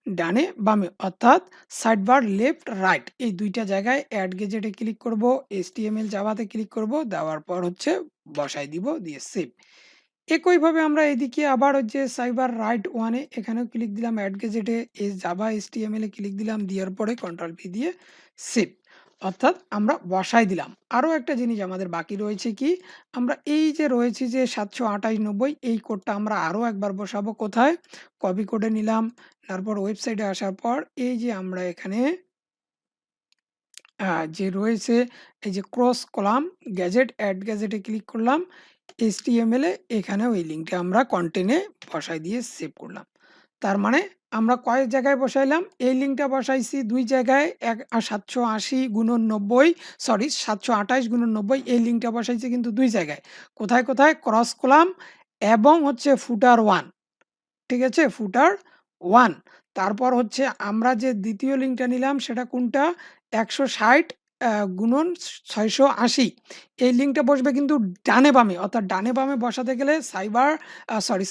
S1: ডানে বামে অর্থাৎ সাইড বার লেফট রাইট এই ২ টা জায়গায় এড গেজেটে ক্লিক করব, HTML জাভাতে ক্লিক করব, দেওয়ার পর হচ্ছে বসায় দিব দিয়ে সেভ। একইভাবে আমরা এদিকে আবার ওই যে সাইবার রাইট ওয়ানে এখানেও ক্লিক দিলাম অ্যাড গেজেটে জাভা HTML এ ক্লিক দিলাম দেওয়ার পরে কন্ট্রোল ভি দিয়ে সেভ অর্থাৎ আমরা বসাই দিলাম। আরও একটা জিনিস আমাদের বাকি রয়েছে কি আমরা এই যে রয়েছে যে ৭২৮-৯০ এই কোডটা আমরা আরও একবার বসাবো কোথায়? কপি করে নিলাম। তারপর ওয়েবসাইটে আসার পর এই যে আমরা এখানে যে রয়েছে এই যে ক্রস কলাম গ্যাজেট অ্যাড গ্যাজেটে ক্লিক করলাম। HTML এ এখানে ওই লিঙ্কটা আমরা কন্টেন্ট এ বসায় দিয়ে সেভ করলাম। তার মানে আমরা কয় জায়গায় বসাইলাম? এই লিঙ্কটা বসাইছি ২ জায়গায় ৭৮০ গুণন ৯০ সরি ৭২৮ গুণন ৯০ এই লিঙ্কটা বসাইছি কিন্তু ২ জায়গায়। কোথায়, কোথায়? ক্রস কলাম এবং হচ্ছে ফুটার 1 ঠিক আছে? ফুটার 1 তারপর হচ্ছে আমরা যে ২য় লিঙ্কটা নিলাম সেটা কোনটা? ১৬০ গুণন ৬৮০ এই লিঙ্কটা বসবে কিন্তু ডানে বামে অর্থাৎ ডানে বামে বসাতে গেলে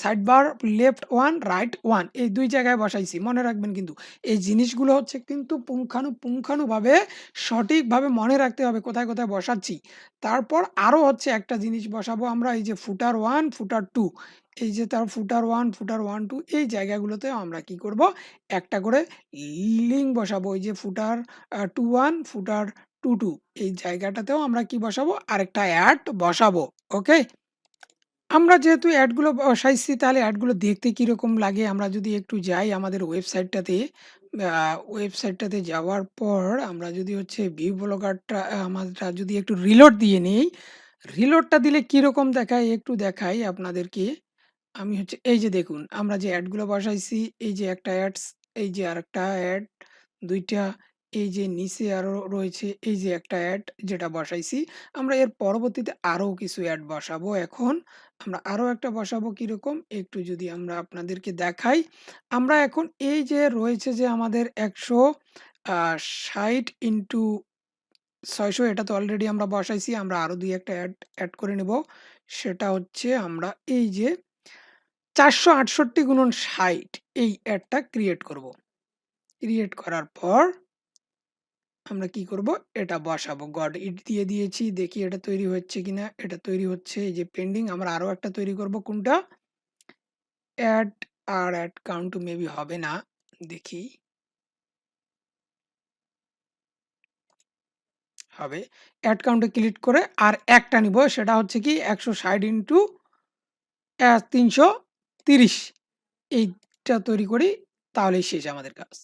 S1: সাইড বার লেফট 1 রাইট 1 এই ২ জায়গায় বসাইছি। মনে রাখবেন কিন্তু। এই জিনিসগুলো হচ্ছে কিন্তু পুঙ্খানুপুঙ্খানুভাবে সঠিকভাবে মনে রাখতে হবে কোথায়, কোথায় বসাচ্ছি। তারপর আরো হচ্ছে একটা জিনিস বসাবো আমরা এই যে ফুটার 1, ফুটার 2 এই যে তার ফুটার 1, ফুটার 1, 2 এই জায়গাগুলোতেও আমরা কি করব? একটা করে লিঙ্ক বসাবো। ওই যে ফুটার 2-1, ফুটার 2-2 এই জায়গাটাতেও আমরা কি বসাবো? আরেকটা অ্যাড বসাবো। ওকে? আমরা যেহেতু অ্যাডগুলো বসাইছি তাহলে অ্যাডগুলো দেখতে কিরকম লাগে আমরা যদি একটু যাই আমাদের ওয়েবসাইটটাতে, ওয়েবসাইটটাতে যাওয়ার পর আমরা যদি হচ্ছে ভিউ ব্লগারটা আমরা যদি একটু রিলোড দিয়ে নেই, রিলোডটা দিলে কিরকম দেখায় একটু দেখাই আপনাদেরকে। আমি হচ্ছে এই যে দেখুন আমরা যে অ্যাডগুলো বসাইছি এই যে একটা অ্যাডস, এই যে আরেকটা অ্যাড ২ টা এই যে নিচে আরো রয়েছে এই যে একটা অ্যাড যেটা বসাইছি। আমরা এর পরবর্তীতে আরো কিছু অ্যাড বসাবো এখন। আমরা আরো একটা বসাবো কিরকম একটু যদি আমরা আপনাদেরকে দেখাই। আমরা এখন এই যে রয়েছে যে আমাদের ১৬০ ইন্টু ৬০০ এটা তো অলরেডি আমরা বসাইছি। আমরা আরো ২-১ টা অ্যাড করে নেব। সেটা হচ্ছে আমরা এই যে ৪৬৮ গুণন ৬০ এই অ্যাডটা ক্রিয়েট করব। ক্রিয়েট করার পর আমরা কি করব? এটা বসাবো। গড ইট দিয়ে দিয়েছি। দেখি এটা তৈরি হচ্ছে কিনা। এটা তৈরি হচ্ছে। এই যে পেন্ডিং আমরা আরো একটা তৈরি করব কোনটা? অ্যাড আর অ্যাড কাউন্ট মেবি হবে না। দেখি। হবে। অ্যাড কাউন্টে ক্লিক করে আর একটা নিব সেটা হচ্ছে কি ১৬০ ইন্টু ৩৩০ এইটা তৈরি করি তাহলেই শেষ আমাদের কাজ।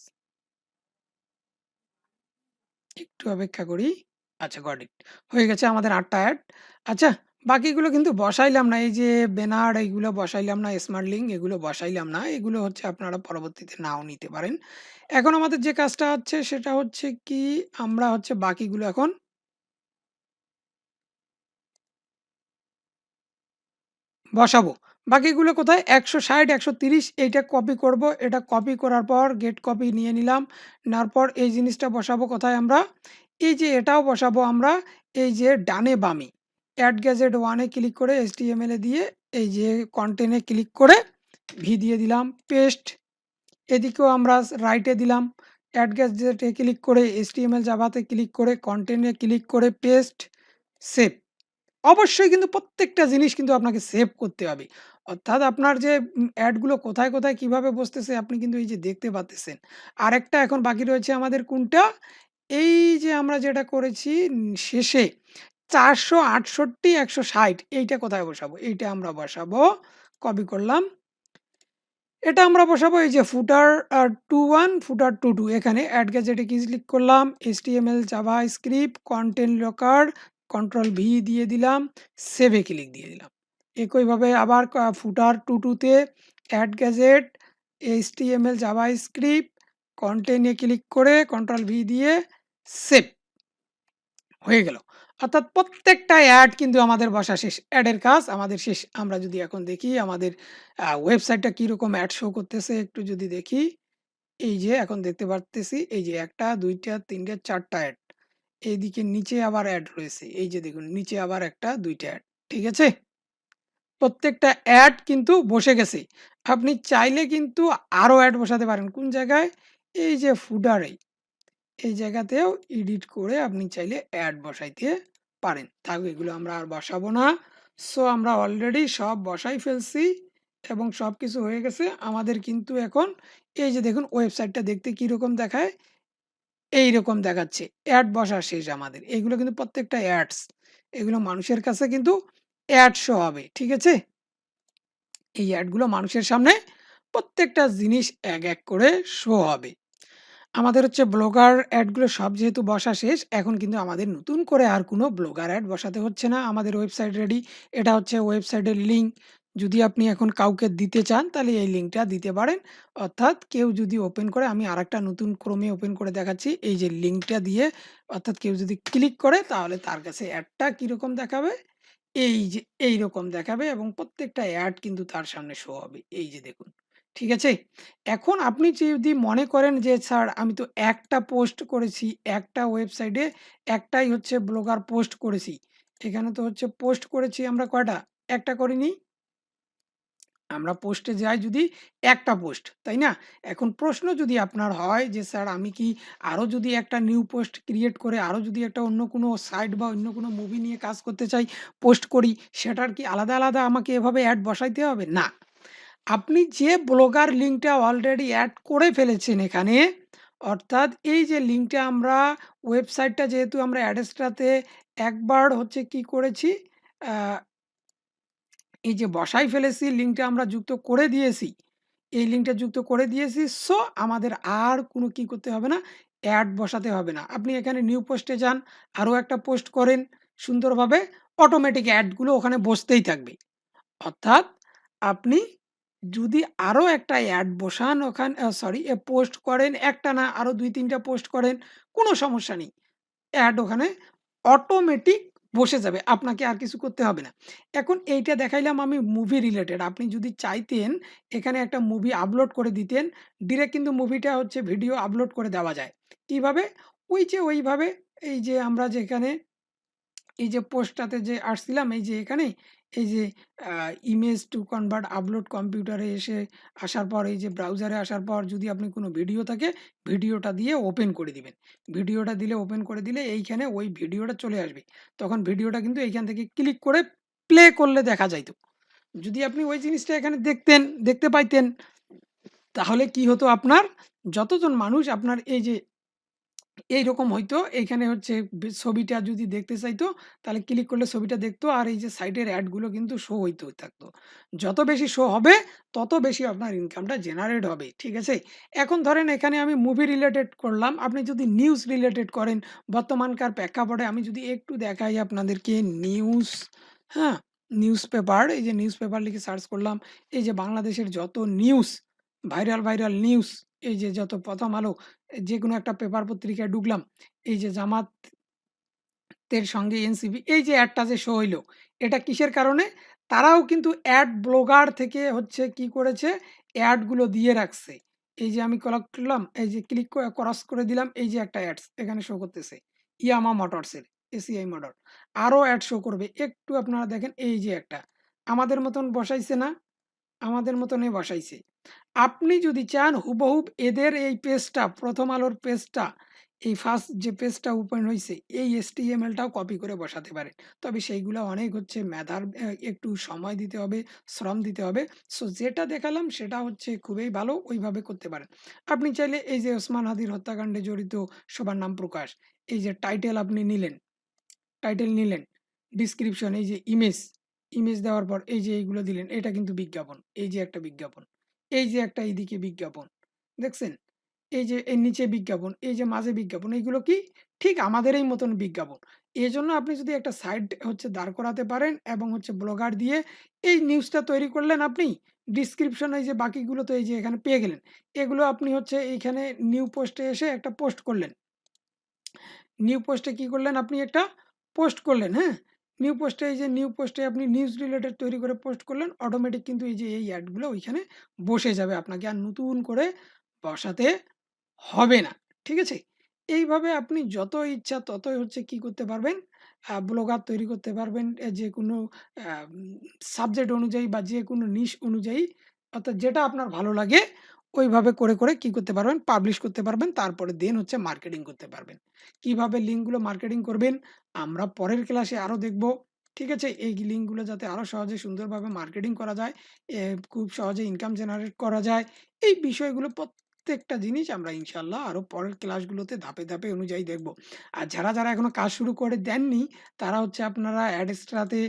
S1: একটু অপেক্ষা করি। আচ্ছা গট ইট। হয়ে গেছে আমাদের ৮ টা অ্যাড। আচ্ছা বাকিগুলো কিন্তু বসাইলাম না। এই যে ব্যানার এইগুলো বসাইলাম না, স্মার্ট লিঙ্ক এগুলো বসাইলাম না। এগুলো হচ্ছে আপনারা পরবর্তীতে নাও নিতে পারেন। এখন আমাদের যে কাজটা হচ্ছে সেটা হচ্ছে কি আমরা হচ্ছে বাকিগুলো এখন বসাবো। বাকিগুলো কোথায়? ১৬০, ১৩০ এইটা কপি করব। এটা কপি করার পর গেট কপি নিয়ে নিলাম। নেওয়ার পর এই জিনিসটা বসাবো কোথায় আমরা? এই যে এটাও বসাবো আমরা এই যে ডানে বামে। এড গ্যাজেট 1 এ ক্লিক করে HTML এ দিয়ে এই যে কনটেন্ট এ ক্লিক করে ভি দিয়ে দিলাম, পেস্ট। এদিকেও আমরা রাইট এ দিলাম। এড গ্যাজেট এ ক্লিক করে HTML জাভাতে ক্লিক করে কনটেন্ট এ ক্লিক করে পেস্ট, সেভ। অবশ্যই কিন্তু প্রত্যেকটা জিনিস কিন্তু আপনাকে সেভ করতে হবে। অর্থাৎ আপনার যে অ্যাডগুলো কোথায়, কোথায় কিভাবে বসতেছে আপনি কিন্তু এই যে দেখতে পাচ্তেছেন। আরেকটা এখন বাকি রয়েছে আমাদের কোনটা? এই যে আমরা যেটা করেছি শেষে ৪৬৮, ১৬০ এইটা কোথায় বসাবো? এইটা আমরা বসাবো। কপি করলাম। এটা আমরা বসাবো এই যে ফুটার 2-1, ফুটার 2-2 এখানে অ্যাড গ্যাজেটে ক্লিক করলাম। HTML, JavaScript, content locker, control V দিয়ে দিলাম, সেভ এ ক্লিক দিয়ে দিলাম। একইভাবে আবার ফুটার 2-2 তে add gadget, HTML, JavaScript, content এ ক্লিক করে কন্ট্রোল ভি দিয়ে সেভ। হয়ে গেল। অর্থাৎ প্রত্যেকটা অ্যাড কিন্তু আমাদের বসা শেষ। অ্যাডের কাজ আমাদের শেষ। আমরা যদি এখন দেখি আমাদের ওয়েবসাইটটা কিরকম অ্যাড শো করতেছে একটু যদি দেখি। এই যে এখন দেখতে পারতেছি এই যে ১ টা, ২ টা, ৩ টা, ৪ টা অ্যাড। এইদিকে নিচে আবার অ্যাড রয়েছে। এই যে দেখুন নিচে আবার ১ টা, ২ টা অ্যাড। ঠিক আছে? প্রত্যেকটা অ্যাড কিন্তু বসে গেছে। আপনি চাইলে কিন্তু আরো অ্যাড বসাতে পারেন। কোন জায়গায়? এই যে ফুটারে। এই জায়গাতেও এডিট করে আপনি চাইলে অ্যাড বসাইতে পারেন। থাক এগুলো আমরা আর বসাবো না। সো আমরা অলরেডি সব বসাই ফেলছি এবং সবকিছু হয়ে গেছে। আমাদের কিন্তু এখন এই যে দেখুন ওয়েবসাইটটা দেখতে কিরকম দেখায়? এইরকম দেখাচ্ছে। অ্যাড বসা শেষ আমাদের। এগুলো কিন্তু প্রত্যেকটা অ্যাডস। এগুলো মানুষের কাছে কিন্তু অ্যাড শো হবে। ঠিক আছে? এই অ্যাডগুলো মানুষের সামনে প্রত্যেকটা জিনিস এক, এক করে শো হবে। আমাদের হচ্ছে ব্লগার অ্যাডগুলো সব যেহেতু বসা শেষ, এখন কিন্তু আমাদের নতুন করে আর কোনো ব্লগার অ্যাড বসাতে হচ্ছে না। আমাদের ওয়েবসাইট রেডি। এটা হচ্ছে ওয়েবসাইটের লিঙ্ক। যদি আপনি এখন কাউকে দিতে চান তাহলে এই লিঙ্কটা দিতে পারেন। অর্থাৎ কেউ যদি ওপেন করে, আমি আরেকটা নতুন ক্রোমে ওপেন করে দেখাচ্ছি। এই যে লিঙ্কটা দিয়ে অর্থাৎ কেউ যদি ক্লিক করে তাহলে তার কাছে অ্যাডটা কিরকম দেখাবে? এই যে এইরকম দেখাবে এবং প্রত্যেকটা অ্যাড কিন্তু তার সামনে শো হবে। এই যে দেখুন। ঠিক আছে? এখন আপনি যদি মনে করেন যে স্যার আমি তো একটা পোস্ট করেছি, একটা ওয়েবসাইটে একটাই হচ্ছে ব্লগার পোস্ট করেছি। এখানে তো হচ্ছে পোস্ট করেছি আমরা কয়টা? একটা করিনি? আমরা পোস্টে যাই যদি একটা পোস্ট, তাই না? এখন প্রশ্ন যদি আপনার হয় যে স্যার আমি কি আরো যদি একটা নিউ পোস্ট ক্রিয়েট করে আরো যদি একটা অন্য কোনো সাইট বা অন্য কোনো মুভি নিয়ে কাজ করতে চাই, পোস্ট করি, সেটার কি আলাদা, আলাদা আমাকে এভাবে অ্যাড বসাইতে হবে? না। আপনি যে ব্লগার লিঙ্কটা অলরেডি অ্যাড করে ফেলেছেন এখানে, অর্থাৎ এই যে লিঙ্কটা আমরা ওয়েবসাইটটা যেহেতু আমরা অ্যাড্রেসটাতে একবার হচ্ছে কি করেছি, আ এই যে বসাই ফেলেছি, লিঙ্কটা আমরা যুক্ত করে দিয়েছি। এই লিঙ্কটা যুক্ত করে দিয়েছি। সো আমাদের আর কোনো কি করতে হবে না, অ্যাড বসাতে হবে না। আপনি এখানে নিউ পোস্টে যান, আরো একটা পোস্ট করেন সুন্দরভাবে, অটোমেটিক অ্যাডগুলো ওখানে বসতেই থাকবে। অর্থাৎ আপনি যদি আরো একটা অ্যাড বসান ওখান সরি পোস্ট করেন, একটা না আরো ২-৩ টা পোস্ট করেন, কোনো সমস্যা নেই। অ্যাড ওখানে অটোমেটিক বসে যাবে। আপনাকে আর কিছু করতে হবে না। এখন এইটা দেখাইলাম আমি মুভি রিলেটেড। আপনি যদি চাইতেন এখানে একটা মুভি আপলোড করে দিতেন, ডিরেক্ট কিন্তু মুভিটা হচ্ছে ভিডিও আপলোড করে দেওয়া যায়। কিভাবে? ওই যে ওইভাবে এই যে আমরা যেখানে এই যে পোস্টটাতে যে আসছিলাম এই যে এখানে এই যে আ ইমেজ টু কনভার্ট আপলোড কম্পিউটারে এসে আসার পর এই যে ব্রাউজারে আসার পর যদি আপনি কোনো ভিডিও থাকে, ভিডিওটা দিয়ে ওপেন করে দিবেন। ভিডিওটা দিলে ওপেন করে দিলে এইখানে ওই ভিডিওটা চলে আসবে। তখন ভিডিওটা কিন্তু এইখান থেকে ক্লিক করে প্লে করলে দেখা যাইত। যদি আপনি ওই জিনিসটা এখানে দেখতেন, দেখতে পাইতেন, তাহলে কি হতো আপনার? যতজন মানুষ আপনার এই যে এইরকম হইতো, এইখানে হচ্ছে ছবিটা যদি দেখতে চাইতো, তাহলে ক্লিক করলে ছবিটা দেখতো আর এই যে সাইডের এড গুলো কিন্তু শো হইতে থাকতো। যত বেশি শো হবে, তত বেশি আপনার ইনকামটা জেনারেট হবে। ঠিক আছে? এখন ধরেন এখানে আমি মুভি রিলেটেড করলাম, আপনি যদি নিউজ রিলেটেড করেন, বর্তমানকার প্রেক্ষাপটে আমি যদি একটু দেখাই আপনাদেরকে নিউজ, হ্যাঁ? নিউজ পেপার, এই যে নিউজ পেপার লিখে সার্চ করলাম। এই যে বাংলাদেশের যত নিউজ, ভাইরাল, ভাইরাল নিউজ, এই যে যত 'প্রথম আলো' যেকোনো একটা পেপার পত্রিকায় ঢুকলাম। এই যে জামাতের সঙ্গে এনসিপি এই যে অ্যাডটা যে শো হইলো, এটা কিসের কারণে? তারাও কিন্তু অ্যাড ব্লগার থেকে হচ্ছে কি করেছে, অ্যাড গুলো দিয়ে রাখছে। এই যে আমি করলাম, এই যে ক্লিক করে ক্রস করে দিলাম, এই যে একটা অ্যাডস এখানে শো করতেছে। ইয়ামা মোটরসের, এসিআই মোটর। আরো অ্যাড শো করবে। একটু আপনারা দেখেন এই যে একটা। আমাদের মতন বসাইছে না? আমাদের মতনই বসাইছে। আপনি যদি চান হুবহুব এদের এই পেজটা, 'প্রথম আলোর' পেজটা, এই ফার্স্ট যে পেজটা ওপেন হইছে, এই HTML টাও কপি করে বসাতে পারেন। তবে সেইগুলা অনেক হচ্ছে মেধার একটু সময় দিতে হবে, শ্রম দিতে হবে। সো যেটা দেখালাম সেটা হচ্ছে খুবই ভালো, ওইভাবে করতে পারেন। আপনি চাইলে এই যে ওসমান হাদির হত্যাকাণ্ডে জড়িত সবার নাম প্রকাশ, এই যে টাইটেল আপনি নিলেন, টাইটেল নিলেন, ডেসক্রিপশন এই যে ইমেজ, ইমেজ দেওয়ার পর এই যে এইগুলো দিলেন, এটা কিন্তু বিজ্ঞাপন। এই যে একটা বিজ্ঞাপন, এই যে একটা এইদিকে বিজ্ঞাপন। দেখছেন? এই যে এর নিচে বিজ্ঞাপন, এই যে মাঝে বিজ্ঞাপন, এইগুলো কি? ঠিক আমাদের এই মতন বিজ্ঞাপন। এজন্য আপনি যদি একটা সাইট হচ্ছে দাঁড় করাতে পারেন এবং হচ্ছে ব্লগার দিয়ে এই নিউজটা তৈরি করলেন আপনি, ডেসক্রিপশন এই যে বাকিগুলো তো এই যে এখানে পেয়ে গেলেন। এগুলো আপনি হচ্ছে এইখানে নিউ পোস্টে এসে একটা পোস্ট করলেন। নিউ পোস্টে কি করলেন আপনি একটা পোস্ট করলেন, হ্যাঁ? নিউ পোস্টে এই যে নিউ পোস্টে আপনি নিউজ রিলেটেড তৈরি করে পোস্ট করলেন। অটোমেটিক কিন্তু এই যে এই এড গুলো ওইখানে বসে যাবে। আপনাকে আর নতুন করে বসাতে হবে না। ঠিক আছে? এইভাবে আপনি যত ইচ্ছা ততই হচ্ছে কি করতে পারবেন? ব্লগার তৈরি করতে পারবেন। যেকোনো আম সাবজেক্ট অনুযায়ী বা যেকোনো নিশ অনুযায়ী, অর্থাৎ যেটা আপনার ভালো লাগে ওইভাবে করে, করে কি করতে পারবেন? পাবলিশ করতে পারবেন। তারপরে দেন হচ্ছে মার্কেটিং করতে পারবেন। কিভাবে লিঙ্কগুলো মার্কেটিং করবেন আমরা পরের ক্লাসে আরো দেখব। ঠিক আছে? এই লিঙ্কগুলো যাতে আরো সহজে সুন্দরভাবে মার্কেটিং করা যায়, খুব সহজে ইনকাম জেনারেট করা যায়। এই বিষয়গুলো প্রত্যেকটা জিনিস আমরা ইনশাআল্লাহ আরো পরের ক্লাসগুলোতে ধাপে, ধাপে অনুযায়ী দেখব। আর যারা, যারা এখনো কাজ শুরু করে দেননি তারা হচ্ছে আপনারা অ্যাডস্ট্রাতে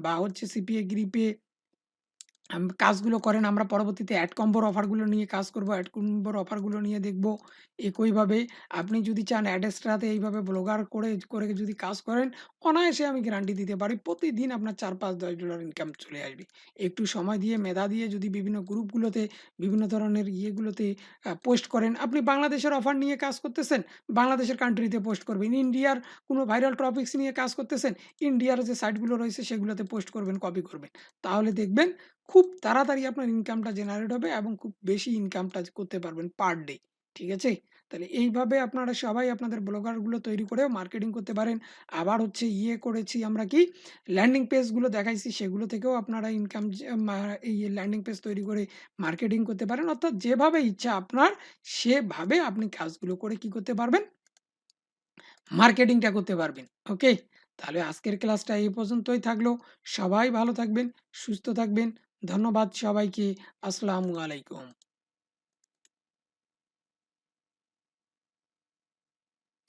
S1: বা হচ্ছে সিপিএ গ্রিপে কাজগুলো করেন। আমরা পরবর্তীতে অ্যাড কম্বোর অফারগুলো নিয়ে কাজ করব। অ্যাড কম্বোর অফারগুলো নিয়ে দেখব। একইভাবে আপনি যদি চান অ্যাডেস্ট্রাতে এইভাবে ব্লগার করে যদি কাজ করেন, অনায়াসে আমি গ্যারান্টি দিতে পারি প্রতিদিন আপনার $৪, $৫, $10 ইনকাম চলে আসবে। একটু সময় দিয়ে মেধা দিয়ে যদি বিভিন্ন গ্রুপগুলোতে বিভিন্ন ধরনের ইয়েগুলোতে পোস্ট করেন। আপনি বাংলাদেশের অফার নিয়ে কাজ করতেছেন, বাংলাদেশের কান্ট্রিতে পোস্ট করবেন। ইন্ডিয়ার কোনো ভাইরাল টপিকস নিয়ে কাজ করতেছেন, ইন্ডিয়ার যে সাইটগুলো রয়েছে সেগুলোতে পোস্ট করবেন, কপি করবেন। তাহলে দেখবেন খুব তাড়াতাড়ি আপনার ইনকামটা জেনারেট হবে এবং খুব বেশি ইনকামটা করতে পারবেন পার ডে। ঠিক আছে? তাহলে এইভাবে আপনারা সবাই আপনাদের ব্লগারগুলো তৈরি করে মার্কেটিং করতে পারেন। আবার হচ্ছে করেছি আমরা কি ল্যান্ডিং পেজগুলো দেখাইছি সেগুলো থেকেও আপনারা ইনকাম এই ল্যান্ডিং পেজ তৈরি করে মার্কেটিং করতে পারেন। অর্থাৎ যেভাবে ইচ্ছা আপনার সেভাবে আপনি কাজগুলো করে কি করতে পারবেন? মার্কেটিংটা করতে পারবেন। ওকে? তাহলে আজকের ক্লাসটা এই পর্যন্তই থাকলো। সবাই ভালো থাকবেন, সুস্থ থাকবেন। ধন্যবাদ সবাইকে। আসসালামু আলাইকুম।